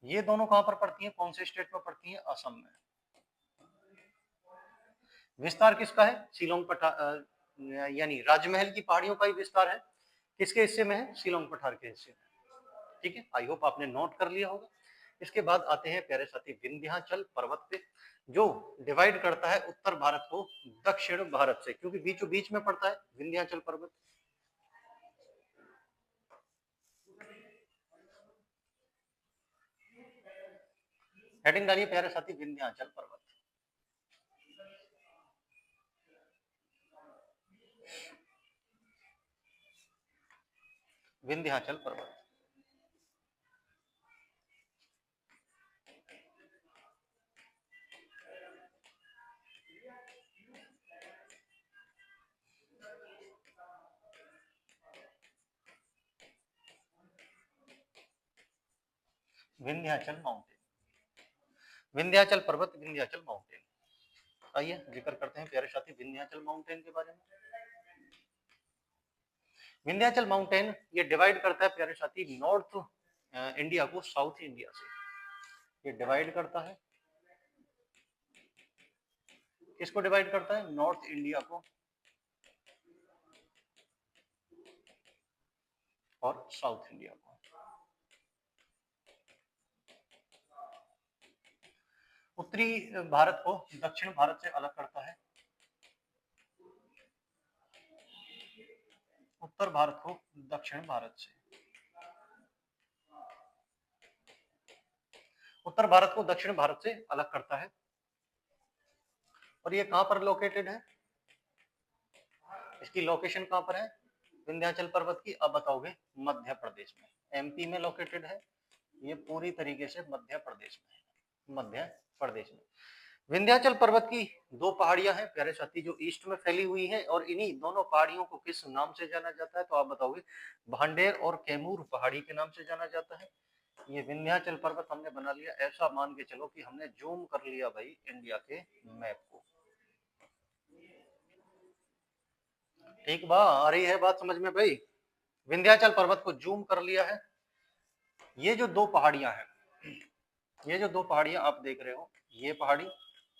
ये दोनों कहां पर पड़ती हैं, कौन से स्टेट में पड़ती हैं? असम में। विस्तार किसका है? शिलोंग यानी राजमहल की पहाड़ियों का ही विस्तार है। किसके हिस्से में है? शिलोंग पठार के हिस्से में। ठीक है, आई होप आपने नोट कर लिया होगा। इसके बाद आते हैं प्यारे साथी विंध्याचल पर्वत पे, जो डिवाइड करता है उत्तर भारत को दक्षिण भारत से, क्योंकि बीचों बीच में पड़ता है विंध्याचल पर्वत। हेडिंग डालिए प्यारे साथी, विंध्याचल पर्वत। विंध्याचल पर्वत। विंध्याचल माउंटेन, विंध्याचल पर्वत, विंध्याचल माउंटेन। आइए जिक्र करते हैं प्यारे साथी विंध्याचल माउंटेन के बारे में। विंध्याचल माउंटेन ये डिवाइड करता है प्यारे साथी नॉर्थ इंडिया को साउथ इंडिया से। ये डिवाइड करता है, किसको डिवाइड करता है? नॉर्थ इंडिया को और साउथ इंडिया को। उत्तरी भारत को दक्षिण भारत से अलग करता है, उत्तर भारत को दक्षिण भारत से। उत्तर भारत को दक्षिण भारत से अलग करता है, और ये कहां पर लोकेटेड है? इसकी लोकेशन कहां पर है विंध्याचल पर्वत की? अब बताओगे मध्य प्रदेश में, एमपी में लोकेटेड है। ये पूरी तरीके से मध्य प्रदेश में है, मध्य प्रदेश में। विंध्याचल पर्वत की 2 पहाड़ियां हैं प्यारे साथी, जो ईस्ट में फैली हुई हैं, और इन्हीं दोनों पहाड़ियों को किस नाम से जाना जाता है? तो आप बताओगे भांडेर और कैमूर पहाड़ी के नाम से जाना जाता है। ये विंध्याचल पर्वत हमने बना लिया, ऐसा मान के चलो कि हमने जूम कर लिया भाई इंडिया के मैप को। ठीक बा, आ रही है बात समझ में भाई? विंध्याचल पर्वत को जूम कर लिया है। ये जो 2 पहाड़ियां हैं, ये जो 2 पहाड़ियां आप देख रहे हो, ये पहाड़ी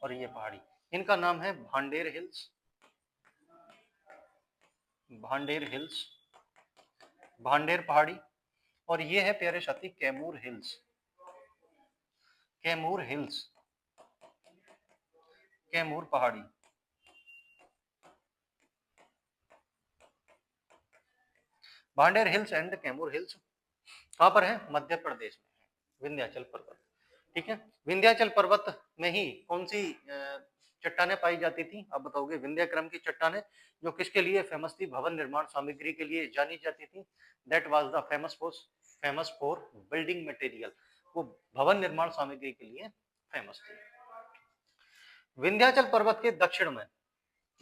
और ये पहाड़ी, इनका नाम है भांडेर हिल्स, भांडेर हिल्स, भांडेर पहाड़ी। और ये है प्यारे साथी कैमूर हिल्स, कैमूर हिल्स, कैमूर पहाड़ी। Bhander hills and Kaimur hills कहां पर है? मध्य प्रदेश में है, विंध्याचल पर्वत। ठीक है, विंध्याचल पर्वत में ही कौन सी चट्टानें पाई जाती थी? अब बताओगे विंध्य क्रम की चट्टानें, जो किसके लिए फेमस थी? भवन निर्माण सामग्री के लिए जानी जाती थी। That was the famous for building material, वो भवन निर्माण सामग्री के लिए फेमस थी। विंध्याचल पर्वत के दक्षिण में,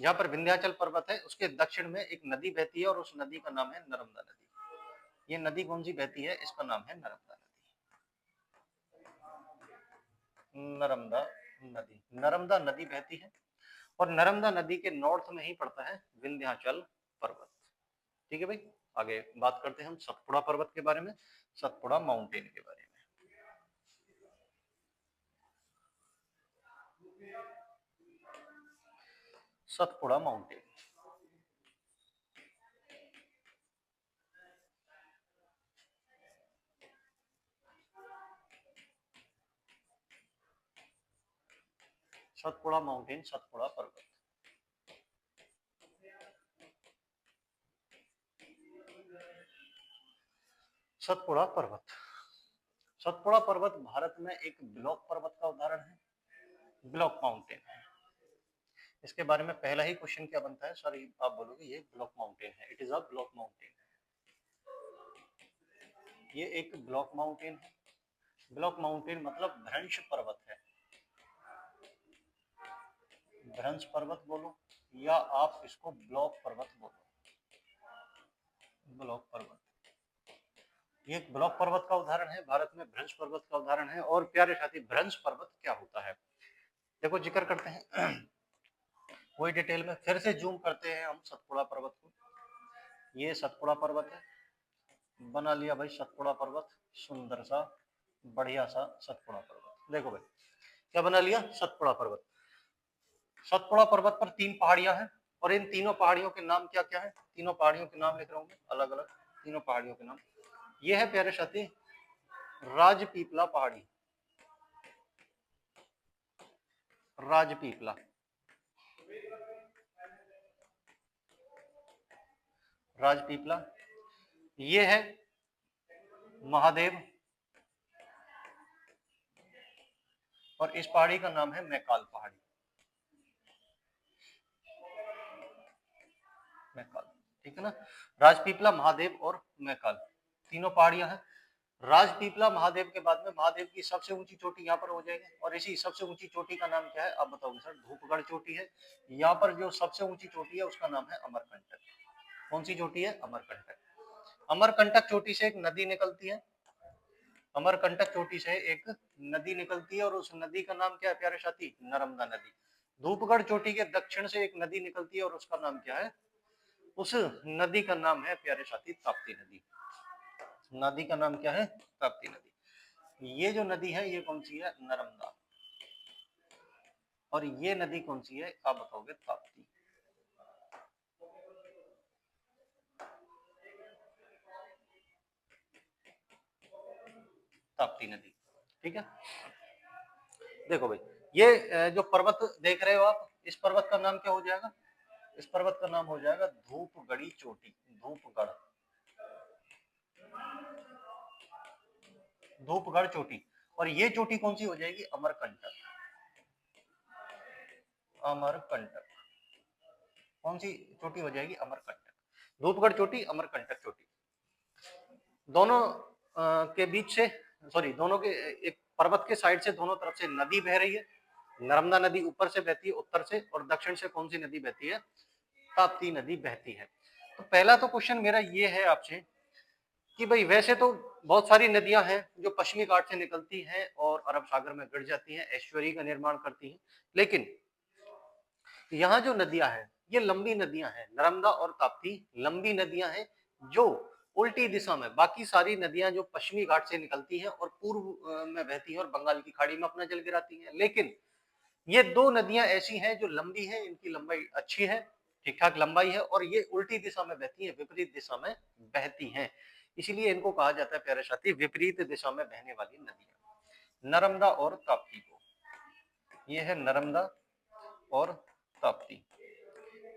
जहां पर विंध्याचल पर्वत है उसके दक्षिण में एक नदी बहती है, और उस नदी का नाम है नर्मदा नदी। ये नदी कौन सी बहती है? इसका नाम है नर्मदा नदी, नर्मदा नदी। नर्मदा नदी बहती है, और नर्मदा नदी के नॉर्थ में ही पड़ता है विंध्याचल पर्वत। ठीक है भाई, आगे बात करते हैं हम सतपुड़ा पर्वत के बारे में, सतपुड़ा माउंटेन के बारे में। सतपुड़ा माउंटेन, सतपुड़ा माउंटेन, सतपुड़ा पर्वत। सतपुड़ा पर्वत, सतपुड़ा पर्वत भारत में एक ब्लॉक पर्वत का उदाहरण है, ब्लॉक माउंटेन है। इसके बारे में पहला ही क्वेश्चन क्या बनता है सर? आप बोलोगे ये ब्लॉक माउंटेन है, it is a block mountain. ये एक ब्लॉक माउंटेन है। ब्लॉक माउंटेन मतलब भ्रंश पर्वत है। भ्रंश पर्वत बोलो या आप इसको ब्लॉक पर्वत बोलो। ब्लॉक पर्वत, ये एक ब्लॉक पर्वत का उदाहरण है, भारत में भ्रंश पर्वत का उदाहरण है। और प्यारे साथी, भ्रंश पर्वत क्या होता है, देखो जिक्र करते हैं वही डिटेल में, फिर से जूम करते हैं हम सतपुड़ा पर्वत को। ये सतपुड़ा पर्वत है, बना लिया भाई सतपुड़ा पर्वत, सुंदर सा बढ़िया सा सतपुड़ा पर्वत। देखो भाई क्या बना लिया, सतपुड़ा पर्वत। सतपुड़ा पर्वत पर 3 पहाड़ियां हैं और इन तीनों पहाड़ियों के नाम क्या क्या है, तीनों पहाड़ियों के नाम लिख रहा हूं मैं अलग अलग, तीनों पहाड़ियों के नाम। ये है प्यारे साथी राजपीपला पहाड़ी, राजपीपला, राजपीपला। ये है महादेव और इस पहाड़ी का नाम है मैकाल पहाड़ी, मैकाल, ठीक है ना। राजपीपला, महादेव और मैकाल तीनों पहाड़ियां हैं। राजपीपला महादेव के बाद में महादेव की सबसे ऊंची चोटी यहाँ पर हो जाएगी, और इसी सबसे ऊंची चोटी का नाम क्या है आप बताओगे सर, धूपगढ़ चोटी है। यहाँ पर जो सबसे ऊंची चोटी है उसका नाम है अमरकंटक। कौन सी चोटी है, अमरकंटक। अमरकंटक चोटी से एक नदी निकलती है, अमरकंटक चोटी से एक नदी निकलती है और उस नदी का नाम क्या है प्यारे साथी, नर्मदा नदी। धूपगढ़ चोटी के दक्षिण से एक नदी निकलती है और उसका नाम क्या है, उस नदी का नाम है प्यारे साथी ताप्ती नदी। नदी का नाम क्या है, ताप्ती नदी। ये जो नदी है ये कौन सी है, नर्मदा। और ये नदी कौन सी है आप बताओगे, ताप्ती। ताप्ती नदी, ठीक है। देखो भाई ये जो पर्वत देख रहे हो आप, इस पर्वत का नाम क्या हो जाएगा, इस पर्वत का नाम हो जाएगा धूपगढ़ी चोटी, धूपगढ़, धूपगढ़ चोटी। और ये चोटी कौन सी हो जाएगी, अमरकंटक, अमरकंटक। कौन सी चोटी हो जाएगी, अमरकंटक। धूपगढ़ चोटी, अमरकंटक चोटी। दोनों के बीच से, सॉरी दोनों के, एक पर्वत के साइड से दोनों तरफ से नदी बह रही है। नर्मदा नदी ऊपर से बहती है उत्तर से, और दक्षिण से कौन सी नदी बहती है, ताप्ती नदी बहती है। तो पहला तो क्वेश्चन मेरा ये है आपसे कि भाई वैसे तो बहुत सारी नदियां हैं जो पश्चिमी घाट से निकलती हैं और अरब सागर में गिर जाती हैं, एस्चुअरी का निर्माण करती हैं, लेकिन यहाँ जो नदियां हैं ये लंबी नदियां हैं, नर्मदा और ताप्ती लंबी नदियां हैं जो उल्टी दिशा में, बाकी सारी नदियां जो पश्चिमी घाट से निकलती हैं और पूर्व में बहती हैं और बंगाल की खाड़ी में अपना जल गिराती हैं, लेकिन ये 2 नदियां ऐसी हैं जो लंबी हैं, इनकी लंबाई अच्छी है, ठीक ठाक लंबाई है, और ये उल्टी दिशा में बहती हैं, विपरीत दिशा में बहती हैं, इसीलिए इनको कहा जाता है प्यारे साथी विपरीत दिशा में बहने वाली नदियां, नर्मदा और ताप्ती को। ये है नर्मदा और ताप्ती,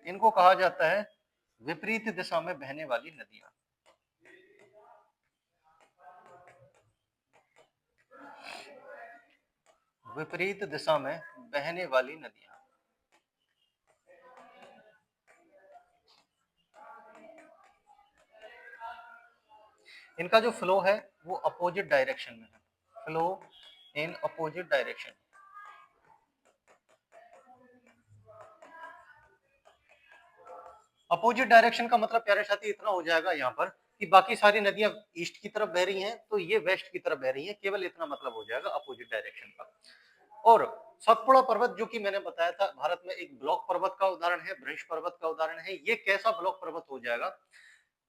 इनको कहा जाता है विपरीत दिशा में बहने वाली नदियां। विपरीत दिशा में बहने वाली नदियां, इनका जो फ्लो है वो अपोजिट डायरेक्शन में है, flow in opposite direction. Opposite direction का मतलब प्यारे साथी इतना हो जाएगा यहाँ पर कि बाकी सारी नदियां ईस्ट की तरफ बह रही हैं तो ये वेस्ट की तरफ बह रही हैं, केवल इतना मतलब हो जाएगा अपोजिट डायरेक्शन का। और सतपुड़ा पर्वत जो कि मैंने बताया था भारत में एक ब्लॉक पर्वत का उदाहरण है, भ्रंश पर्वत का उदाहरण है। ये कैसा ब्लॉक पर्वत हो जाएगा,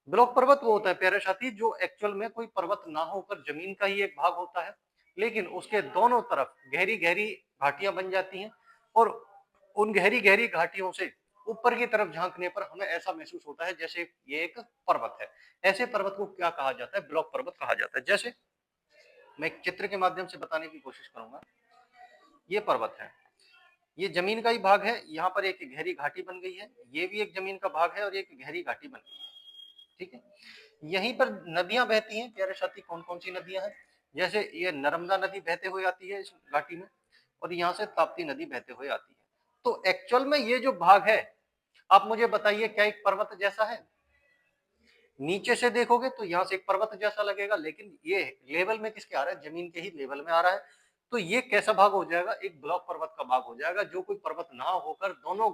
ब्लॉक पर्वत वो होता है प्यारे साथी जो एक्चुअल में कोई पर्वत ना होकर जमीन का ही एक भाग होता है, लेकिन उसके दोनों तरफ गहरी गहरी घाटियां बन जाती हैं, और उन गहरी गहरी घाटियों से ऊपर की तरफ झांकने पर हमें ऐसा महसूस होता है जैसे ये एक पर्वत है। ऐसे पर्वत को क्या कहा जाता है, ब्लॉक पर्वत कहा जाता है। जैसे मैं एक चित्र के माध्यम से बताने की कोशिश करूंगा। ये पर्वत है, ये जमीन का ही भाग है, यहाँ पर एक गहरी घाटी बन गई है, ये भी एक जमीन का भाग है और एक गहरी घाटी बन गई है, ठीक है। यहीं पर नदियां बहती हैं प्यारे साथी, कौन कौन सी नदियां हैं, जैसे ये नर्मदा नदी बहते हुए आती है इस घाटी में, और यहाँ से ताप्ती नदी बहते हुए आती है। तो एक्चुअल में ये जो भाग है, आप मुझे बताइए क्या एक पर्वत जैसा है, नीचे से देखोगे तो यहाँ से एक पर्वत जैसा लगेगा, लेकिन ये लेवल में किसके आ रहा है, जमीन के ही लेवल में आ रहा है। तो ये कैसा भाग हो जाएगा, एक ब्लॉक पर्वत का भाग हो जाएगा, जो कोई पर्वत ना होकर दोनों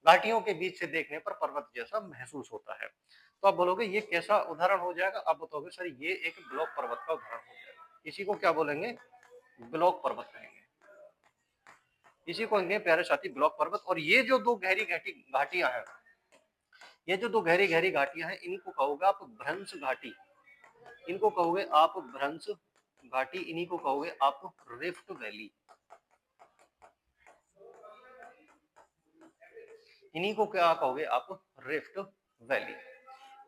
घाटियों के बीच से देखने पर पर्वत जैसा महसूस होता है। तो आप बोलोगे ये कैसा उदाहरण हो जाएगा, आप बताओगे सर ये एक ब्लॉक पर्वत का उदाहरण हो जाएगा। इसी को क्या बोलेंगे, ब्लॉक पर्वत कहेंगे। इसी को कहेंगे प्यारे साथी ब्लॉक पर्वत। और ये जो दो गहरी घाटियां हैं, ये जो दो गहरी गहरी घाटियां हैं, इनको कहोगे आप भ्रंश घाटी, इनको कहोगे आप भ्रंश घाटी, इन्हीं को कहोगे आप रिफ्ट वैली, इन्हीं को क्या कहोगे आप, रिफ्ट वैली।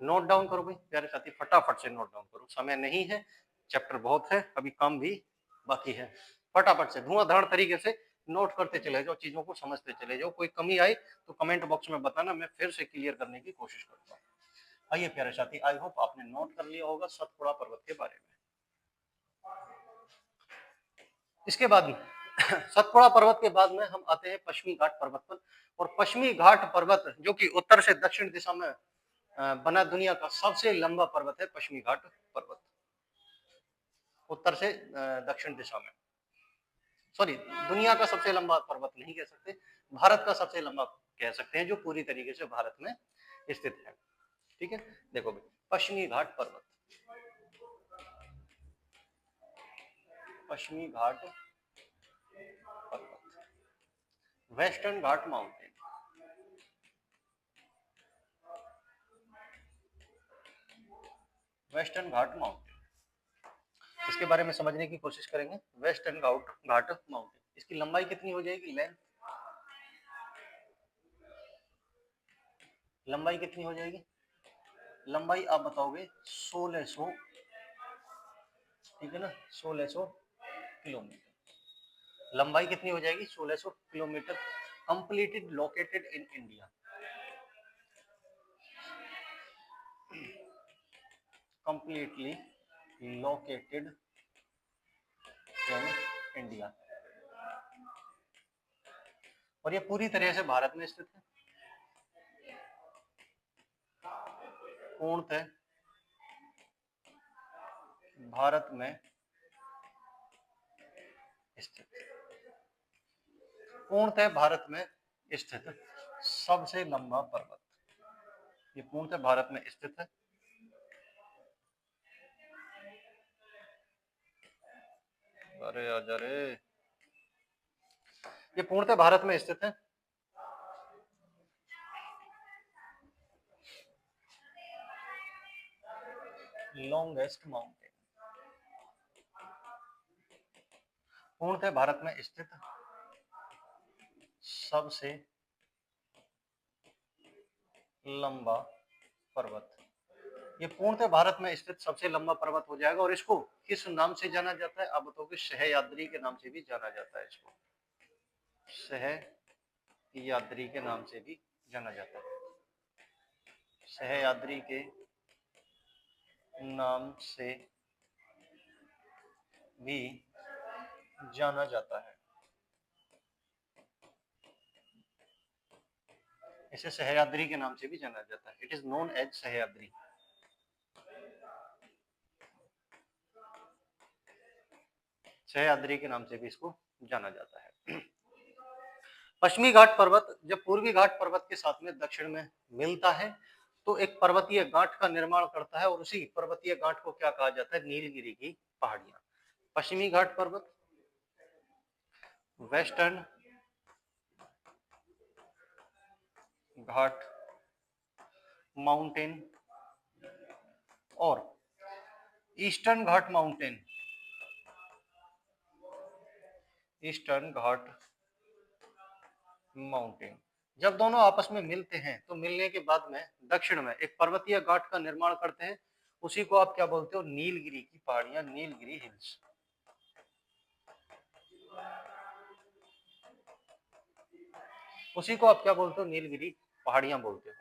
नोट डाउन करो भाई प्यारे साथी, फटाफट से नोट डाउन करो, समय नहीं है, चैप्टर बहुत है, अभी काम भी बाकी है। फटाफट से धुआंधार तरीके से नोट करते चले जाओ, चीजों को समझते चले जाओ। कोई कमी आई तो कमेंट बॉक्स में बताना, मैं फिर से क्लियर करने की कोशिश करता हूँ। आइए प्यारे साथी, आई होप आपने नोट कर लिया होगा सतपुड़ा पर्वत के बारे में। इसके बाद सतपुड़ा पर्वत के बाद में हम आते हैं पश्चिमी घाट पर्वत पर। और पश्चिमी घाट पर्वत जो कि उत्तर से दक्षिण दिशा में बना दुनिया का सबसे लंबा पर्वत है पश्चिमी घाट पर्वत, उत्तर से दक्षिण दिशा में। सॉरी, दुनिया का सबसे लंबा पर्वत नहीं कह सकते, भारत का सबसे लंबा कह सकते हैं, जो पूरी तरीके से भारत में स्थित है। ठीक है, देखो भाई, पश्चिमी घाट पर्वत, पश्चिमी घाट पर्वत, वेस्टर्न घाट माउंटेन, वेस्टर्न घाट माउंटेन, इसके बारे में समझने की कोशिश करेंगे। वेस्टर्न घाट माउंटेन, इसकी लंबाई कितनी हो जाएगी, लेंथ, लंबाई कितनी हो जाएगी, लंबाई आप बताओगे 1600, ठीक है ना, 1600 किलोमीटर, लंबाई कितनी हो जाएगी, 1600 kilometre. Completed located in India, completely located in India, और ये पूरी तरह से भारत में स्थित है, पूर्णतः भारत में स्थित, पूर्णतः भारत में स्थित सबसे लंबा पर्वत, ये पूर्णतः भारत में स्थित है। अरे आजा रे, ये पूर्णतः भारत में स्थित है। लॉन्गेस्ट माउंटेन, पूर्णतः भारत में स्थित सबसे लंबा पर्वत, ये पूर्णतः भारत में स्थित सबसे लंबा पर्वत हो जाएगा। और इसको किस नाम से जाना जाता है, आप बताओगे, सहयाद्री के नाम से भी जाना जाता है, इसको सहयाद्री के नाम से भी जाना जाता है, सहयाद्री के नाम से भी जाना जाता है, इसे सहयाद्री के नाम से भी जाना जाता है, it is known as Sahyadri. Sahyadri के नाम से भी इसको जाना जाता है। पश्चिमी घाट पर्वत जब पूर्वी घाट पर्वत के साथ में दक्षिण में मिलता है तो एक पर्वतीय गांठ का निर्माण करता है, और उसी पर्वतीय गांठ को क्या कहा जाता है, नीलगिरी की पहाड़ियां। पश्चिमी घाट पर्वत, वेस्टर्न घाट माउंटेन और ईस्टर्न घाट माउंटेन, ईस्टर्न घाट माउंटेन जब दोनों आपस में मिलते हैं तो मिलने के बाद में दक्षिण में एक पर्वतीय घाट का निर्माण करते हैं, उसी को आप क्या बोलते हो, नीलगिरी की पहाड़ियां, नीलगिरी हिल्स। उसी को आप क्या बोलते हो, नीलगिरी पहाड़ियां बोलते हो।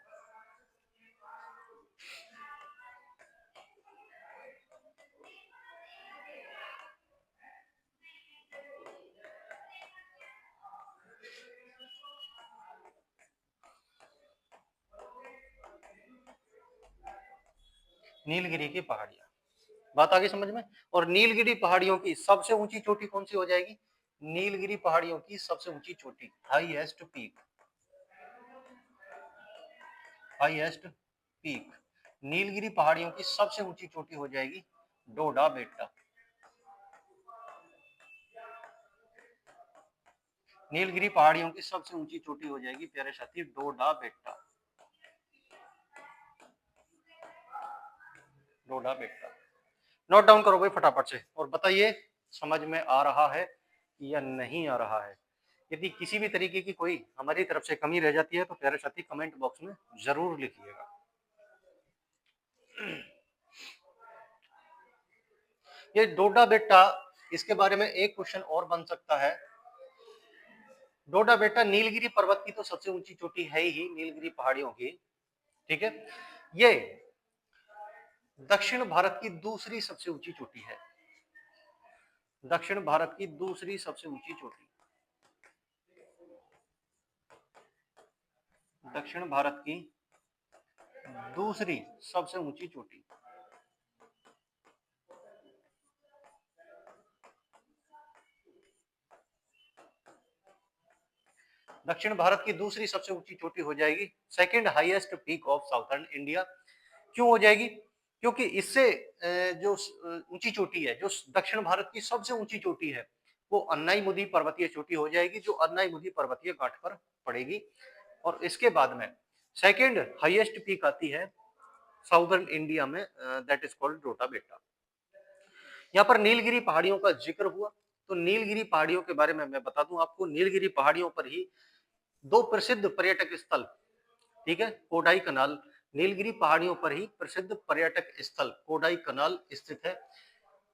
नीलगिरी की पहाड़ियां, बात आगे समझ में। और नीलगिरी पहाड़ियों की सबसे ऊंची चोटी कौन सी हो जाएगी, नीलगिरी पहाड़ियों की सबसे ऊंची चोटी, highest peak, highest peak, Nilgiri पहाड़ियों की सबसे ऊंची चोटी हो जाएगी डोडा बेट्टा। नीलगिरी पहाड़ियों की सबसे ऊंची चोटी हो जाएगी प्यारे साथी डोडा बेट्टा, डोडा बेट्टा। नोट डाउन करो भाई फटाफट से और बताइए समझ में आ रहा है या नहीं आ रहा है। यदि किसी भी तरीके की कोई हमारी तरफ से कमी रह जाती है तो प्यारे साथी कमेंट बॉक्स में जरूर लिखिएगा। ये डोडा बेट्टा, इसके बारे में एक क्वेश्चन और बन सकता है। डोडा बेट्टा नीलगिरी पर्वत की तो सबसे ऊंची चोटी है ही, नीलगिरी पहाड़ियों की, ठीक है। ये दक्षिण भारत की दूसरी सबसे ऊंची चोटी है, दक्षिण भारत की दूसरी सबसे ऊंची चोटी, दक्षिण भारत की दूसरी सबसे ऊंची चोटी। दक्षिण भारत की दूसरी सबसे ऊंची चोटी हो जाएगी second highest peak of southern India. क्यों हो जाएगी? क्योंकि इससे जो ऊंची चोटी है, जो दक्षिण भारत की सबसे ऊंची चोटी है, वो अन्नाईमुदी पर्वतीय चोटी हो जाएगी, जो अन्नाईमुदी पर्वतीय घाट पर पड़ेगी। और इसके बाद में सेकंड हाईएस्ट पीक आती है साउदर्न इंडिया में, दैट इज कॉल्ड डोडा बेट्टा। यहाँ पर नीलगिरी पहाड़ियों का जिक्र हुआ, तो नीलगिरी पहाड़ियों के बारे में मैं बता दूं आपको। नीलगिरी पहाड़ियों पर ही दो प्रसिद्ध पर्यटक स्थल, ठीक है, कोडाई कनाल, नीलगिरी पहाड़ियों पर ही प्रसिद्ध पर्यटक स्थल कोडाई कनाल स्थित है।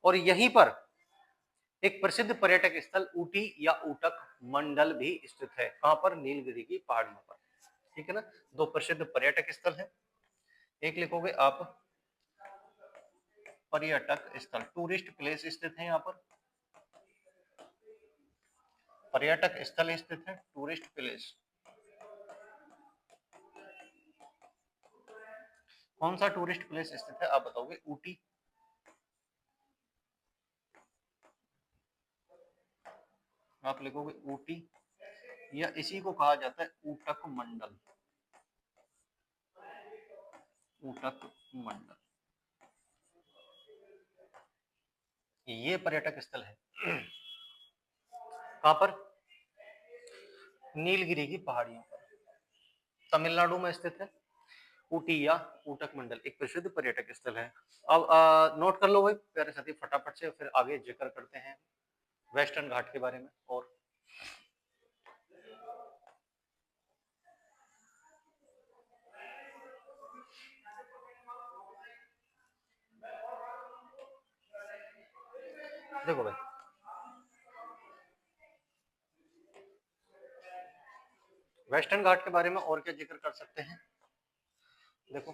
और यहीं पर एक प्रसिद्ध पर्यटक स्थल ऊटी या ऊटक मंडल भी स्थित है। कहां पर? नीलगिरी की पहाड़ियों पर, ठीक है ना। दो प्रसिद्ध पर्यटक स्थल है, एक लिखोगे आप पर्यटक स्थल, टूरिस्ट प्लेस स्थित है यहाँ पर, पर्यटक स्थल स्थित है, टूरिस्ट प्लेस। कौन सा टूरिस्ट प्लेस स्थित है आप बताओगे? ऊटी, आप लिखोगे ऊटी, या इसी को कहा जाता है ऊटक मंडल, ऊटक मंडल, ये पर्यटक स्थल है। कहां पर? नीलगिरी की पहाड़ियों पर, तमिलनाडु में स्थित है। ऊटी या ऊटक मंडल एक प्रसिद्ध पर्यटक स्थल है। अब नोट कर लो भाई प्यारे साथी फटाफट से, फिर आगे जिक्र करते हैं वेस्टर्न घाट के बारे में। और देखो भाई, वेस्टर्न घाट के बारे में और क्या जिक्र कर सकते हैं। देखो,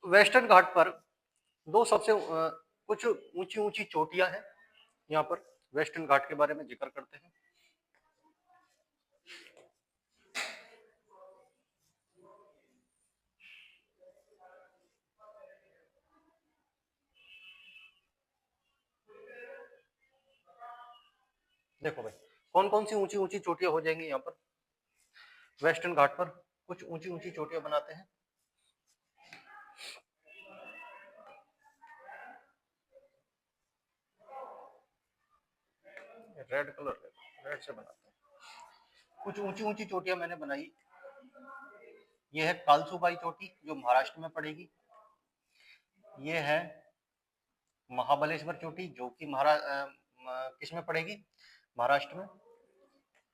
वेस्टर्न घाट पर दो सबसे कुछ ऊंची ऊंची चोटियां हैं। यहाँ पर वेस्टर्न घाट के बारे में जिक्र करते हैं। देखो भाई, कौन कौन सी ऊंची ऊंची चोटियां हो जाएंगी यहाँ पर वेस्टर्न घाट पर। कुछ ऊंची ऊंची चोटियां बनाते हैं। रेड कलर, रेड से बनाते हैं। कुछ ऊंची ऊंची चोटियां मैंने बनाई। ये है कालसूबाई चोटी जो महाराष्ट्र में पड़ेगी। ये है महाबलेश्वर चोटी जो कि किस में पड़ेगी? महाराष्ट्र में।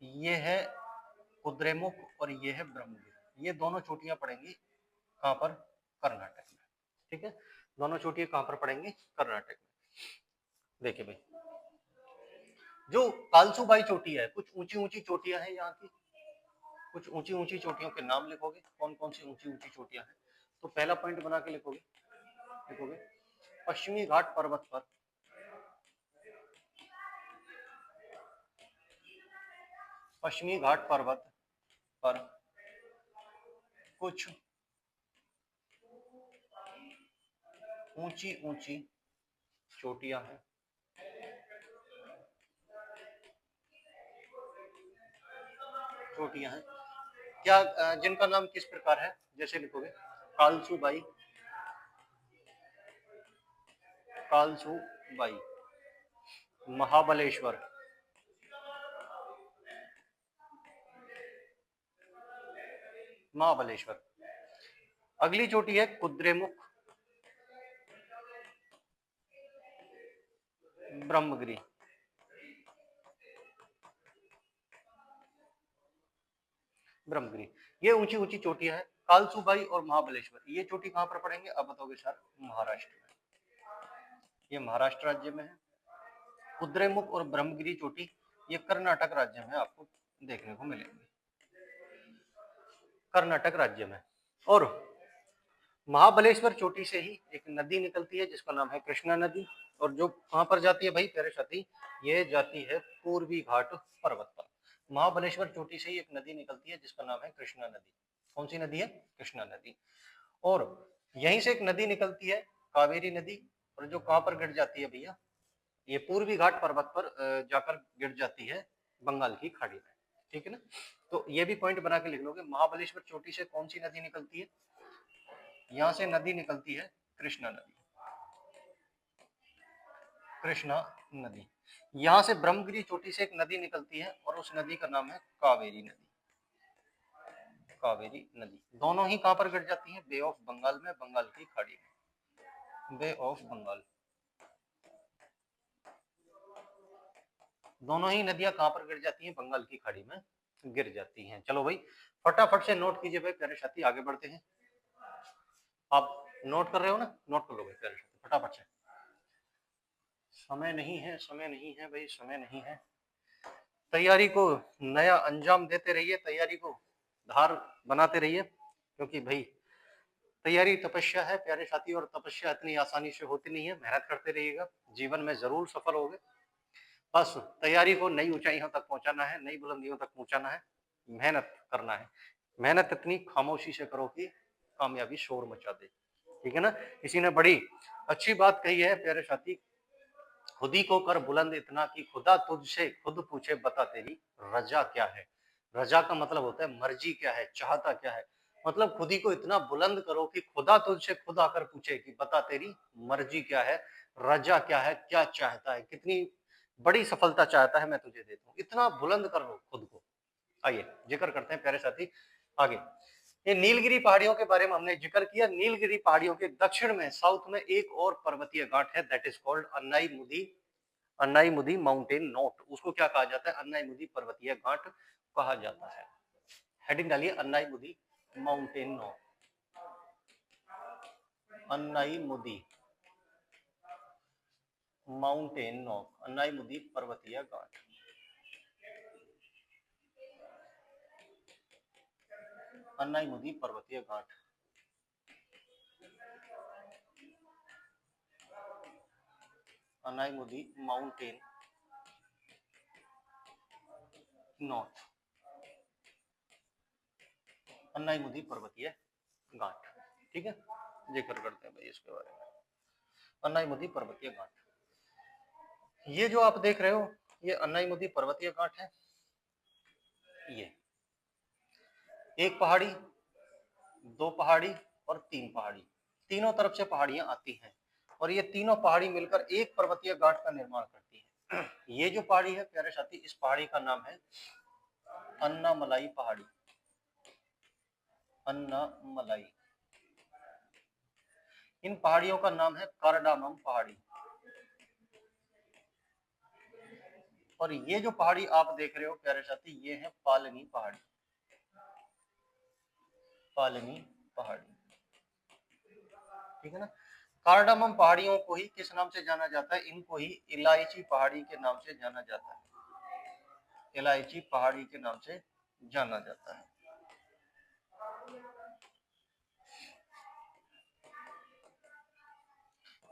ये है कुद्रेमुख और ये है ब्रह्मगिरी। ये दोनों चोटियां पड़ेंगी कहां पर? कर्नाटक में, ठीक है। दोनों चोटियां कहां पर पड़ेंगी? कर्नाटक में। देखिए भाई, जो कालसूबाई चोटी है, कुछ ऊंची ऊंची चोटियां हैं यहाँ की। कुछ ऊंची ऊंची चोटियों के नाम लिखोगे, कौन कौन सी ऊंची ऊंची चोटियां हैं। तो पहला पॉइंट बना के लिखोगे, लिखोगे पश्चिमी घाट पर्वत पर, पश्चिमी घाट पर्वत पर कुछ ऊंची ऊंची चोटियां हैं। चोटियां हैं क्या जिनका नाम किस प्रकार है, जैसे लिखोगे कालसुबाई, कालसुबाई, महाबलेश्वर, महाबलेश्वर। अगली चोटी है कुद्रेमुख, ब्रह्मगिरी, ब्रह्मगिरी। ये ऊंची ऊंची चोटियां हैं कालसुबाई और महाबलेश्वर। ये चोटी कहां पर पड़ेंगे आप बताओगे सर? महाराष्ट्र में, ये महाराष्ट्र राज्य में है। कुद्रेमुख और ब्रह्मगिरी चोटी ये कर्नाटक राज्य में आपको देखने को मिलेंगे, कर्नाटक राज्य में। और महाबलेश्वर चोटी से ही एक नदी निकलती है जिसका नाम है कृष्णा नदी, और जो कहां पर जाती है भाई प्यारे साथी? ये जाती है पूर्वी घाट पर्वत पर। महाबलेश्वर चोटी से ही एक नदी निकलती है जिसका नाम है कृष्णा नदी। कौन सी नदी है? कृष्णा नदी। और यहीं से एक नदी निकलती है कावेरी नदी, और जो कहां पर गिर जाती है भैया? ये पूर्वी घाट पर्वत पर जाकर गिर जाती है बंगाल की खाड़ी में। ठीक है ना? तो ये भी पॉइंट बना के लिख लोगे। महाबलेश्वर चोटी से कौन सी नदी निकलती है? यहां से नदी निकलती है कृष्णा नदी, कृष्णा नदी। यहां से ब्रह्मगिरी चोटी से एक नदी निकलती है और उस नदी का नाम है कावेरी नदी, कावेरी नदी। दोनों ही कहां पर गिर जाती हैं? बे ऑफ बंगाल में, बंगाल की खाड़ी में, बे ऑफ बंगाल। दोनों ही नदियां कहां पर गिर जाती हैं? बंगाल की खाड़ी में गिर जाती हैं। चलो भाई फटाफट से नोट कीजिए भाई प्यारे साथी, आगे बढ़ते हैं। आप नोट कर रहे हो ना? नोट कर लो भाई प्यारे साथी फटाफट से। समय नहीं है, समय नहीं है भाई, समय नहीं है। तैयारी को नया अंजाम देते रहिए, तैयारी को धार बनाते रहिए, क्योंकि भाई तैयारी तपस्या है प्यारे साथी, और तपस्या इतनी आसानी से होती नहीं है। मेहनत करते रहिएगा, जीवन में जरूर सफल होगे। बस तैयारी को नई ऊंचाइयों तक पहुंचाना है, नई बुलंदियों तक पहुंचाना है, मेहनत करना है। मेहनत इतनी खामोशी से करो कि कामयाबी शोर मचा दे। ठीक है ना? किसी ने बड़ी अच्छी बात कही है प्यारे साथी, खुदी को कर बुलंद इतना कि खुदा तुझसे खुद पूछे बता तेरी रजा क्या है। रजा का मतलब होता है मर्जी क्या है, चाहता क्या है। मतलब खुदी को इतना बुलंद करो कि खुदा तुझसे खुद आकर पूछे कि बता तेरी मर्जी क्या है, रजा क्या है, क्या चाहता है, कितनी बड़ी सफलता चाहता है मैं तुझे देता हूँ। इतना बुलंद कर लो खुद को। आइए जिक्र करते हैं प्यारे साथी आगे। ये नीलगिरी पहाड़ियों के बारे में हमने जिक्र किया। नीलगिरी पहाड़ियों के दक्षिण में, साउथ में एक और पर्वतीय घाट है, दैट इज कॉल्ड अन्नाई मुदी, अन्नाई मुदी माउंटेन नोट। उसको क्या कहा जाता है? अन्नाई मुदी पर्वतीय घाट कहा जाता है। हेडिंग डालिए अन्नाई मुदी माउंटेन नोट, अन्नाई मुदी माउंटेन नोट, अन्नाई मुदी पर्वतीय घाट, अन्नाई मुदी पर्वतीय घाट। अन्नाई मुदी माउंटेन नोट, अन्नाई मुदी पर्वतीय घाट। ठीक है, जिक्र करते हैं भाई इसके बारे में। अन्नाई मुदी पर्वतीय घाट, ये जो आप देख रहे हो ये अन्नाई मुदी पर्वतीय घाट है। ये एक पहाड़ी, दो पहाड़ी और तीन पहाड़ी, तीनों तरफ से पहाड़ियां आती हैं और ये तीनों पहाड़ी मिलकर एक पर्वतीय घाट का निर्माण करती है। ये जो पहाड़ी है प्यारे साथी, इस पहाड़ी का नाम है अन्नामलाई पहाड़ी, अन्नामलाई। इन पहाड़ियों का नाम है कार्डामम पहाड़ी। और ये जो पहाड़ी आप देख रहे हो प्यारे साथी, ये है पालनी पहाड़ी, पालनी पहाड़ी। ठीक है ना? कार्डामम पहाड़ियों को ही किस नाम से जाना जाता है? इनको ही इलायची पहाड़ी के नाम से जाना जाता है, इलायची पहाड़ी के नाम से जाना जाता है।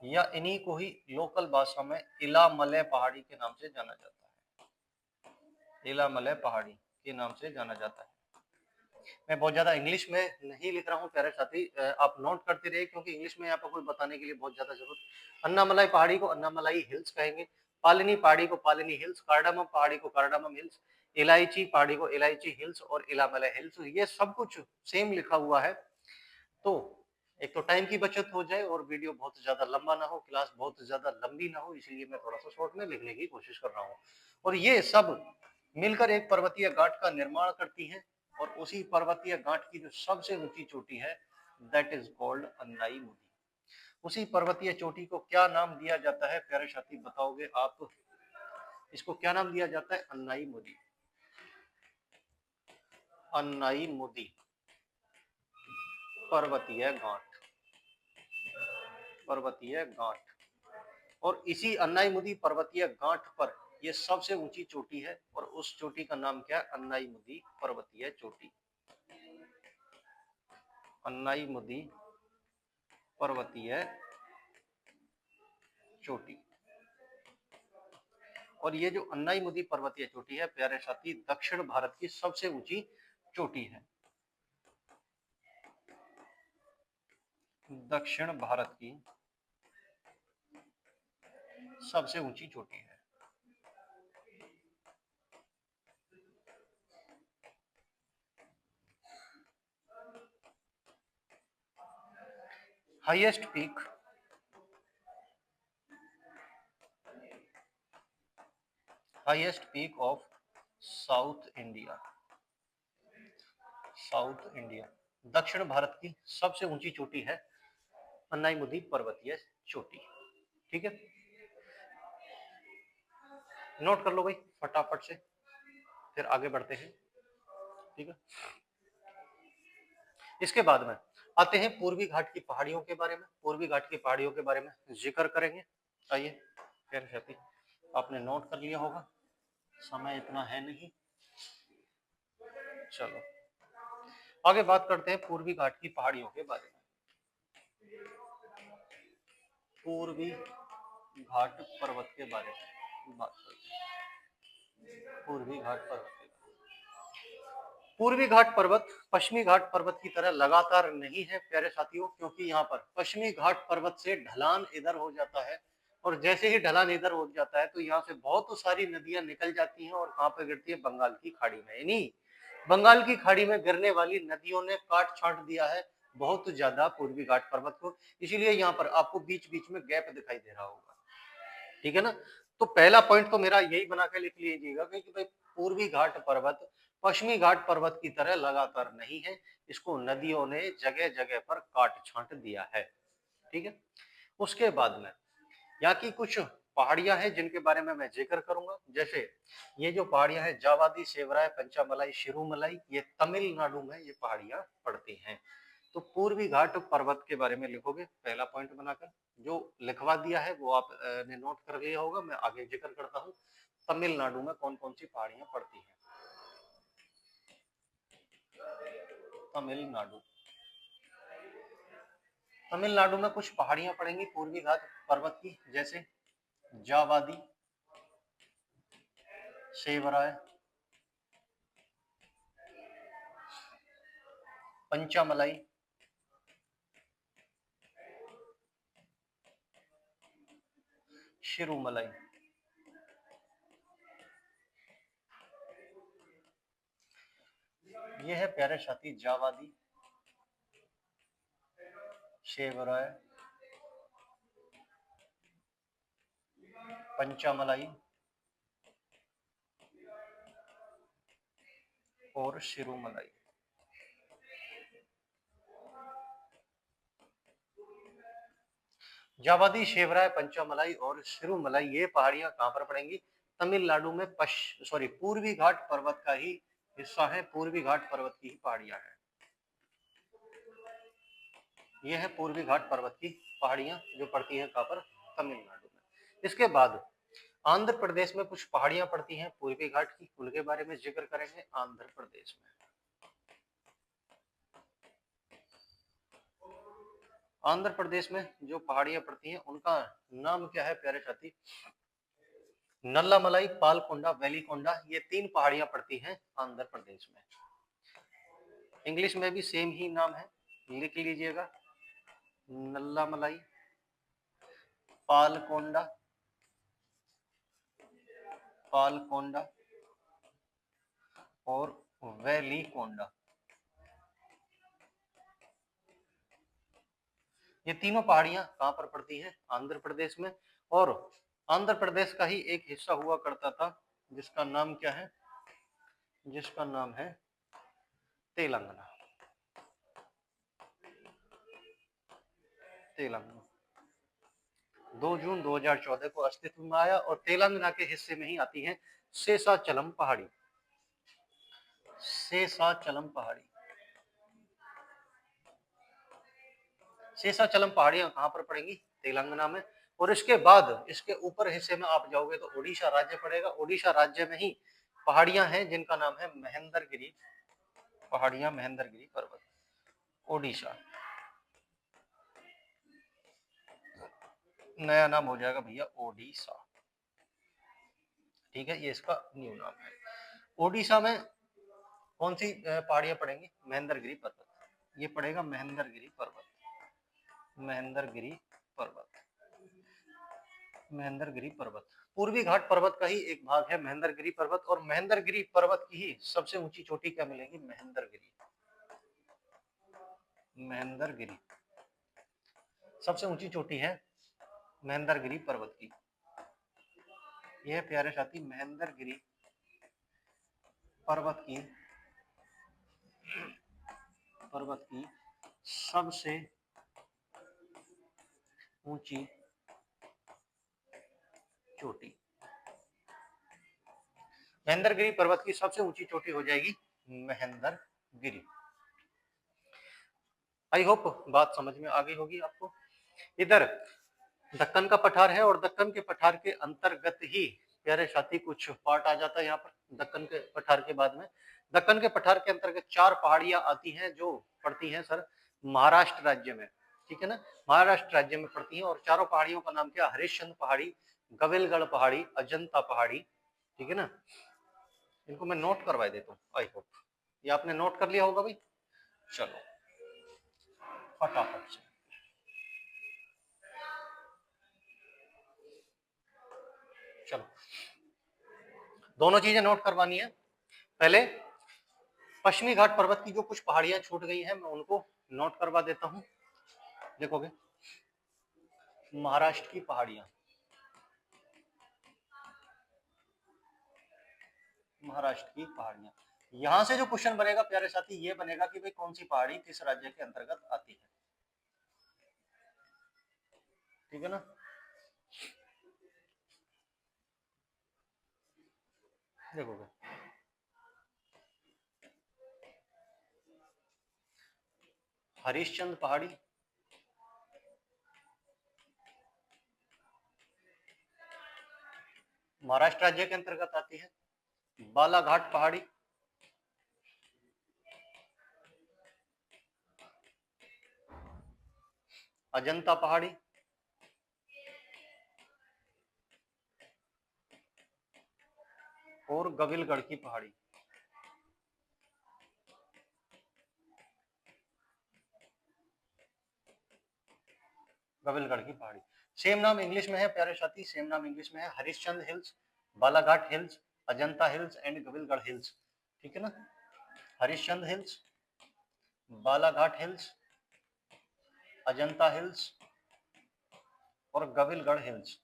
या इन्हीं को ही लोकल भाषा में इलामलय पहाड़ी के नाम से जाना जाता है, इलामलय पहाड़ी के नाम से जाना जाता है। मैं बहुत ज्यादा इंग्लिश में नहीं लिख रहा हूँ प्यारे साथी, आप नोट करते रहिए, क्योंकि इंग्लिश में यहाँ पर कोई बताने के लिए बहुत ज्यादा जरूरत। अन्नामलाई पहाड़ी को अन्नामलाई हिल्स कहेंगे, पालनी पहाड़ी को पालनी हिल्स, कार्डामम पहाड़ी को कार्डामम हिल्स, इलायची पहाड़ी को इलायची हिल्स और इलामले हिल्स, ये सब कुछ सेम लिखा हुआ है। तो एक तो टाइम की बचत हो जाए और वीडियो बहुत ज्यादा लंबा ना हो, क्लास बहुत ज्यादा लंबी ना हो, इसलिए मैं थोड़ा सा शॉर्ट में लिखने की कोशिश कर रहा हूँ। और ये सब मिलकर एक पर्वतीय गांठ का निर्माण करती हैं, और उसी पर्वतीय गांठ की जो सबसे ऊंची चोटी है दैट इज कॉल्ड अन्नाई मुदी। उसी पर्वतीय चोटी को क्या नाम दिया जाता है प्यारे साथी, बताओगे आप? इसको क्या नाम दिया जाता है? अन्नाई मुदी। अन्नाई मुदी पर्वतीय गांठ, पर्वतीय गांठ। और इसी अन्नाई मुदी पर्वतीय गांठ पर यह सबसे ऊंची चोटी है, और उस चोटी का नाम क्या है? अन्नाई मुदी पर्वतीय चोटी। अन्नाई मुदी पर्वतीय चोटी। और ये जो अन्नाई मुदी पर्वतीय चोटी है प्यारे साथी, दक्षिण भारत की सबसे ऊंची चोटी है। दक्षिण भारत की सबसे ऊंची चोटी है। Highest peak, highest peak of south India, south India. दक्षिण भारत की सबसे ऊंची चोटी है अन्नाई मुदी पर्वतीय चोटी। ठीक है, नोट कर लो भाई फटाफट से, फिर आगे बढ़ते हैं। ठीक है, इसके बाद में आते हैं पूर्वी घाट की पहाड़ियों के बारे में। पूर्वी घाट की पहाड़ियों के बारे में जिक्र करेंगे। आइए, फिर साथी आपने नोट कर लिया होगा, समय इतना है नहीं। चलो आगे बात करते हैं पूर्वी घाट की पहाड़ियों के बारे में। पूर्वी घाट पर्वत के बारे में बात करते हैं। पूर्वी घाट पर्वत के बारे में। पूर्वी घाट पर्वत पश्चिमी घाट पर्वत की तरह लगातार नहीं है प्यारे साथियों, क्योंकि यहाँ पर पश्चिमी घाट पर्वत से ढलान इधर हो जाता है, और जैसे ही ढलान इधर हो जाता है तो यहाँ से बहुत सारी नदियां निकल जाती हैं और कहाँ पे गिरती है? बंगाल की खाड़ी में। यानी बंगाल की खाड़ी में गिरने वाली नदियों ने काट छांट दिया है बहुत ज्यादा पूर्वी घाट पर्वत को, इसीलिए यहाँ पर आपको बीच बीच में गैप दिखाई दे रहा होगा। ठीक है ना? तो पहला पॉइंट तो मेरा यही बना के लिख लीजिएगा कि भाई पूर्वी घाट पर्वत पश्चिमी घाट पर्वत की तरह लगातार नहीं है, इसको नदियों ने जगह जगह पर काट छांट दिया है। ठीक है, उसके बाद में यहाँ की कुछ पहाड़ियां हैं जिनके बारे में मैं जिक्र करूंगा। जैसे ये जो पहाड़ियां हैं जावादी, सेवराय, पंचामलाई, शिरुमलाई, ये तमिलनाडु में ये पहाड़ियां पड़ती हैं। तो पूर्वी घाट पर्वत के बारे में लिखोगे पहला पॉइंट बनाकर, जो लिखवा दिया है वो आप ने नोट कर लिया होगा। मैं आगे जिक्र करता हूँ तमिलनाडु में कौन कौन सी पहाड़ियां पड़ती हैं। तमिलनाडु, तमिलनाडु में कुछ पहाड़ियां पड़ेंगी पूर्वी घाट पर्वत की, जैसे जावादी, सेवराय, पंचामलाई, शिरुमलाई। ये है प्यारे साथी जावादी, सेवराय, पंचामलाई और शिरुमलाई। जावादी, शेवराय, पंचामलाई और शिरुमलाई ये पहाड़ियां कहां पर पड़ेंगी? तमिलनाडु में सॉरी पूर्वी घाट पर्वत का ही हिस्सा है, पूर्वी घाट पर्वत की ही पहाड़ियां हैं। ये है पूर्वी घाट पर्वत की पहाड़ियां जो पड़ती हैं कहां पर? तमिलनाडु में। इसके बाद आंध्र प्रदेश में कुछ पहाड़ियां पड़ती हैं पूर्वी घाट की, उनके बारे में जिक्र करेंगे आंध्र प्रदेश में। आंध्र प्रदेश में जो पहाड़ियां पड़ती हैं उनका नाम क्या है प्यारे साथी? नल्लामलाई, पालकोंडा, वेलिकोंडा, ये तीन पहाड़ियां पड़ती हैं आंध्र प्रदेश में। इंग्लिश में भी सेम ही नाम है, लिख लीजिएगा नल्लामलाई, पालकोंडा, पालकोंडा और वेलिकोंडा। ये तीनों पहाड़ियां कहां पर पड़ती हैं? आंध्र प्रदेश में। और आंध्र प्रदेश का ही एक हिस्सा हुआ करता था जिसका नाम क्या है? जिसका नाम है तेलंगाना। तेलंगाना 2 जून 2014 को अस्तित्व में आया और तेलंगाना के हिस्से में ही आती है शेषाचलम पहाड़ी। शेषाचलम पहाड़ी। शेषाचलम पहाड़ियां कहां पर पड़ेंगी? तेलंगाना में। और इसके बाद इसके ऊपर हिस्से में आप जाओगे तो ओडिशा राज्य पड़ेगा। ओडिशा राज्य में ही पहाड़ियां हैं जिनका नाम है महेंद्रगिरी पहाड़ियां, महेंद्रगिरी पर्वत। ओडिशा नया नाम हो जाएगा भैया ओडिशा। ठीक है, ये इसका न्यू नाम है। ओडिशा में कौन सी पहाड़ियां पड़ेंगी? महेंद्रगिरी पर्वत। ये पड़ेगा महेंद्रगिरी पर्वत। महेंद्रगिरी पर्वत। महेंद्रगिरी पर्वत पूर्वी घाट पर्वत का ही एक भाग है महेंद्रगिरी पर्वत। और महेंद्रगिरी पर्वत की ही सबसे ऊंची चोटी क्या मिलेगी? महेंद्रगिरी। महेंद्रगिरी सबसे ऊंची चोटी है महेंद्रगिरी पर्वत की। यह प्यारे साथी महेंद्रगिरी पर्वत की सबसे ऊंची चोटी। महेंद्रगिरी पर्वत की सबसे ऊंची चोटी हो जाएगी महेंद्रगिरी। आई होप बात समझ में आ गई होगी आपको। इधर दक्कन का पठार है और दक्कन के पठार के अंतर्गत ही प्यारे साथी कुछ पार्ट आ जाता है यहाँ पर। दक्कन के पठार के बाद में दक्कन के पठार के अंतर्गत 4 पहाड़ियां आती हैं जो पड़ती हैं सर महाराष्ट्र राज्य में। ठीक है ना, महाराष्ट्र राज्य में पड़ती हैं। और चारों पहाड़ियों का नाम क्या? हरिश्चंद्र पहाड़ी, गविलगढ़ पहाड़ी, अजंता पहाड़ी। ठीक है ना, इनको मैं नोट करवा देता हूँ। आई होप ये आपने नोट कर लिया होगा भाई। चलो फटाफट से चलो दोनों चीजें नोट करवानी है। पहले पश्चिमी घाट पर्वत की जो कुछ पहाड़ियां छूट गई हैं मैं उनको नोट करवा देता हूं। देखोगे महाराष्ट्र की पहाड़ियां, महाराष्ट्र की पहाड़ियां। यहां से जो क्वेश्चन बनेगा प्यारे साथी ये बनेगा कि भाई कौन सी पहाड़ी किस राज्य के अंतर्गत आती है। ठीक है ना, देखोगे हरिश्चंद्र पहाड़ी महाराष्ट्र राज्य के अंतर्गत आती है। बालाघाट पहाड़ी अजंता पहाड़ी और गविलगढ़ की पहाड़ी। गविलगढ़ की पहाड़ी सेम नाम इंग्लिश में है प्यारे साथी, सेम नाम इंग्लिश में है Harishchandra hills, Balaghat hills, Ajanta hills and Gawilgarh hills. ठीक है ना, Harishchandra hills, Balaghat hills, Ajanta hills और गविलगढ़ हिल्स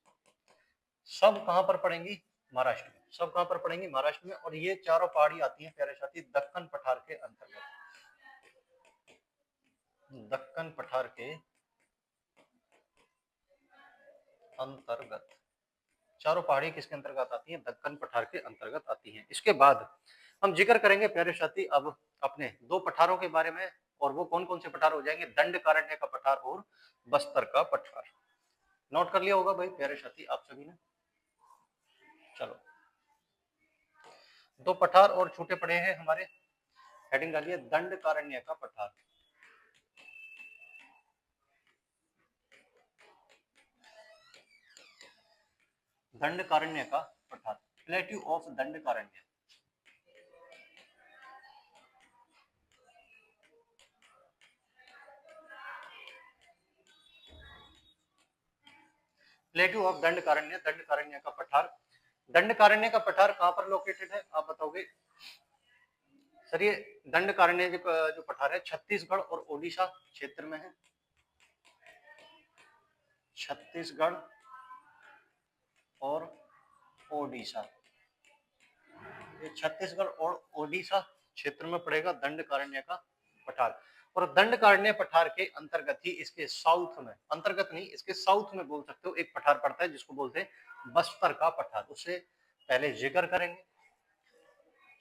सब कहां पर पड़ेंगी? महाराष्ट्र में। सब कहां पर पड़ेंगी? महाराष्ट्र में। और ये चारों पहाड़ी आती हैं प्यारे साथी दक्कन पठार के अंतर्गत। दक्कन पठार के अंतर्गत चारों पहाड़ी किसके अंतर्गत आती हैं? दक्कन पठार के अंतर्गत आती हैं। इसके बाद हम जिक्र करेंगे प्यारे साथी अब अपने 2 पठारों के बारे में। और वो कौन कौन से पठार हो जाएंगे? दंडकारण्य का पठार और बस्तर का पठार। नोट कर लिया होगा भाई प्यारे साथी आप सभी ने। चलो 2 पठार और छूटे पड़े हैं हमारे। हेडिंग डालिए दंडकारण्य का पठार। दंडकारण्य का पठार, plateau of Dandakaranya. Plateau of Dandakaranya, Dandakaranya का पठार। दंडकारण्य का पठार कहां पर लोकेटेड है आप बताओगे? सर ये दंडकारण्य जो पठार है छत्तीसगढ़ और ओडिशा क्षेत्र में है। छत्तीसगढ़ और ओडिशा, ये छत्तीसगढ़ और ओडिशा क्षेत्र में पड़ेगा दंडकारण्य का पठार। और दंडकारण्य पठार के अंतर्गत ही इसके साउथ में, अंतर्गत नहीं इसके साउथ में बोल सकते हो, एक पठार पड़ता है जिसको बोलते हैं बस्तर का पठार। उससे पहले जिक्र करेंगे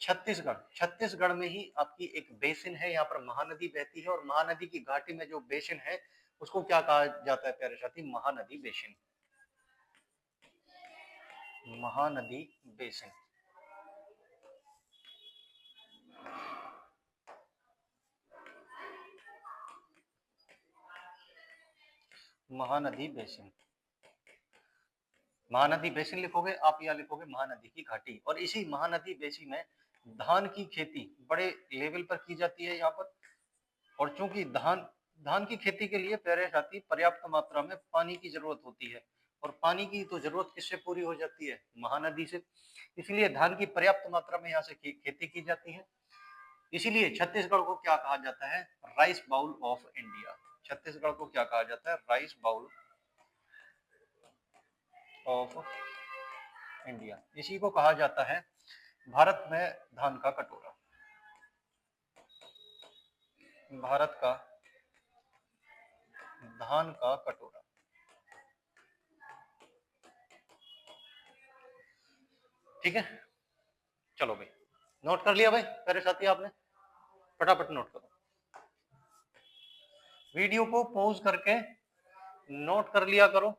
छत्तीसगढ़। छत्तीसगढ़ में ही आपकी एक बेसिन है, यहाँ पर महानदी बहती है और महानदी की घाटी में जो बेसिन है उसको क्या कहा जाता है प्यारे साथी? Mahanadi basin. Mahanadi basin, Mahanadi basin. Mahanadi basin लिखोगे आप या लिखोगे महानदी की घाटी। और इसी महानदी बेसिन में धान की खेती बड़े लेवल पर की जाती है यहाँ पर। और चूंकि धान की खेती के लिए प्यारे साथी पर्याप्त मात्रा में पानी की जरूरत होती है, और पानी की तो जरूरत किससे पूरी हो जाती है? महानदी से। इसलिए धान की पर्याप्त मात्रा में यहाँ से खेती की जाती है। इसीलिए छत्तीसगढ़ को क्या कहा जाता है? Rice bowl of India. Chhattisgarh को क्या कहा जाता है? Rice bowl of India. इसी को कहा जाता है भारत में धान का कटोरा। भारत का धान का कटोरा। ठीक है, चलो भाई नोट कर लिया भाई मेरे साथी आपने? फटाफट नोट करो, वीडियो को पॉज करके नोट कर लिया करो।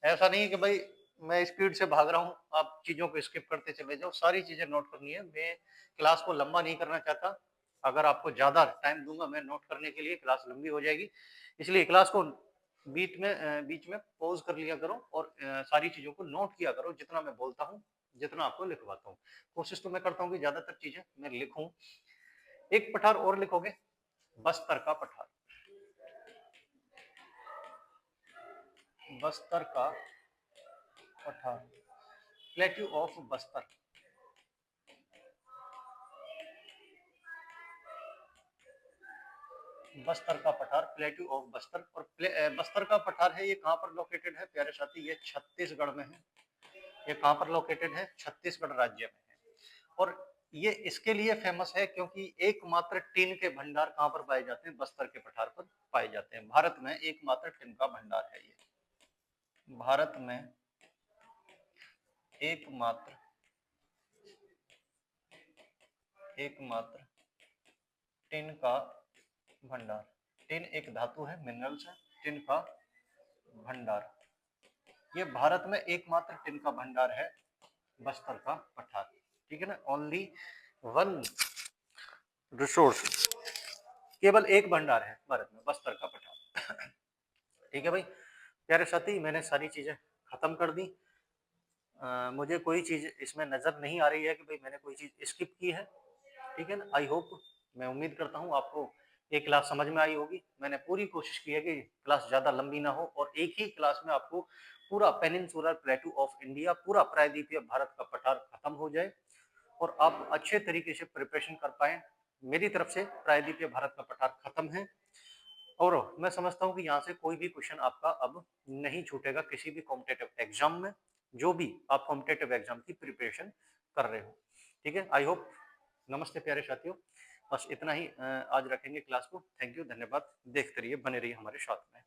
ऐसा नहीं कि भाई मैं स्पीड से भाग रहा हूँ आप चीजों को स्किप करते चले जाओ, सारी चीजें नोट करनी है। मैं क्लास को लंबा नहीं करना चाहता, अगर आपको ज्यादा टाइम दूंगा मैं नोट करने के लिए क्लास लंबी हो जाएगी। इसलिए क्लास को बीच में पॉज कर लिया करो और सारी चीजों को नोट किया करो, जितना मैं बोलता हूँ जितना आपको लिखवाता हूँ। कोशिश तो मैं करता हूँ कि ज्यादातर चीजें मैं लिखूं। एक पठार और लिखोगे, बस्तर का पठार। बस्तर का पठार, प्लेट्यू ऑफ बस्तर। बस्तर का पठार, प्लेट्यू ऑफ बस्तर। और बस्तर का पठार है ये कहाँ पर लोकेटेड है प्यारे साथी? ये छत्तीसगढ़ में है। ये कहाँ पर लोकेटेड है? छत्तीसगढ़ राज्य में है। और ये इसके लिए फेमस है क्योंकि एकमात्र टिन के भंडार कहाँ पर पाए जाते हैं? बस्तर के पठार पर पाए जाते हैं। भारत में एकमात्र टिन का भंडार है ये। भारत में एकमात्र टिन का भंडार। टिन एक धातु है, मिनरल्स है, टिन का भंडार। ये भारत में एकमात्र टिन का भंडार है बस्तर का पठार। ठीक है ना, ओनली वन रिसोर्स, केवल एक भंडार है भारत में, बस्तर का पठार। ठीक है भाई प्यारे साथी, मैंने सारी चीजें खत्म कर दी। मुझे कोई चीज इसमें नजर नहीं आ रही है कि भाई मैंने कोई चीज स्किप की है। ठीक है ना, आई होप, मैं उम्मीद करता हूँ आपको ये क्लास समझ में आई होगी। मैंने पूरी कोशिश की है कि क्लास ज्यादा लंबी ना हो और एक ही क्लास में आपको पूरा पेनिनसुलर प्लेटू ऑफ इंडिया, पूरा प्रायद्वीपीय भारत का पठार खत्म हो जाए और आप अच्छे तरीके से प्रिपरेशन कर पाए। मेरी तरफ से प्रायद्वीपीय भारत का पठार खत्म है और मैं समझता हूँ कि यहाँ से कोई भी क्वेश्चन आपका अब नहीं छूटेगा किसी भी कॉम्पिटेटिव एग्जाम में, जो भी आप कॉम्पिटेटिव एग्जाम की प्रिपरेशन कर रहे हो। ठीक है, आई होप। नमस्ते प्यारे साथियों, बस इतना ही आज रखेंगे क्लास को। थैंक यू, धन्यवाद। देखते रहिए, बने रहिए हमारे साथ में।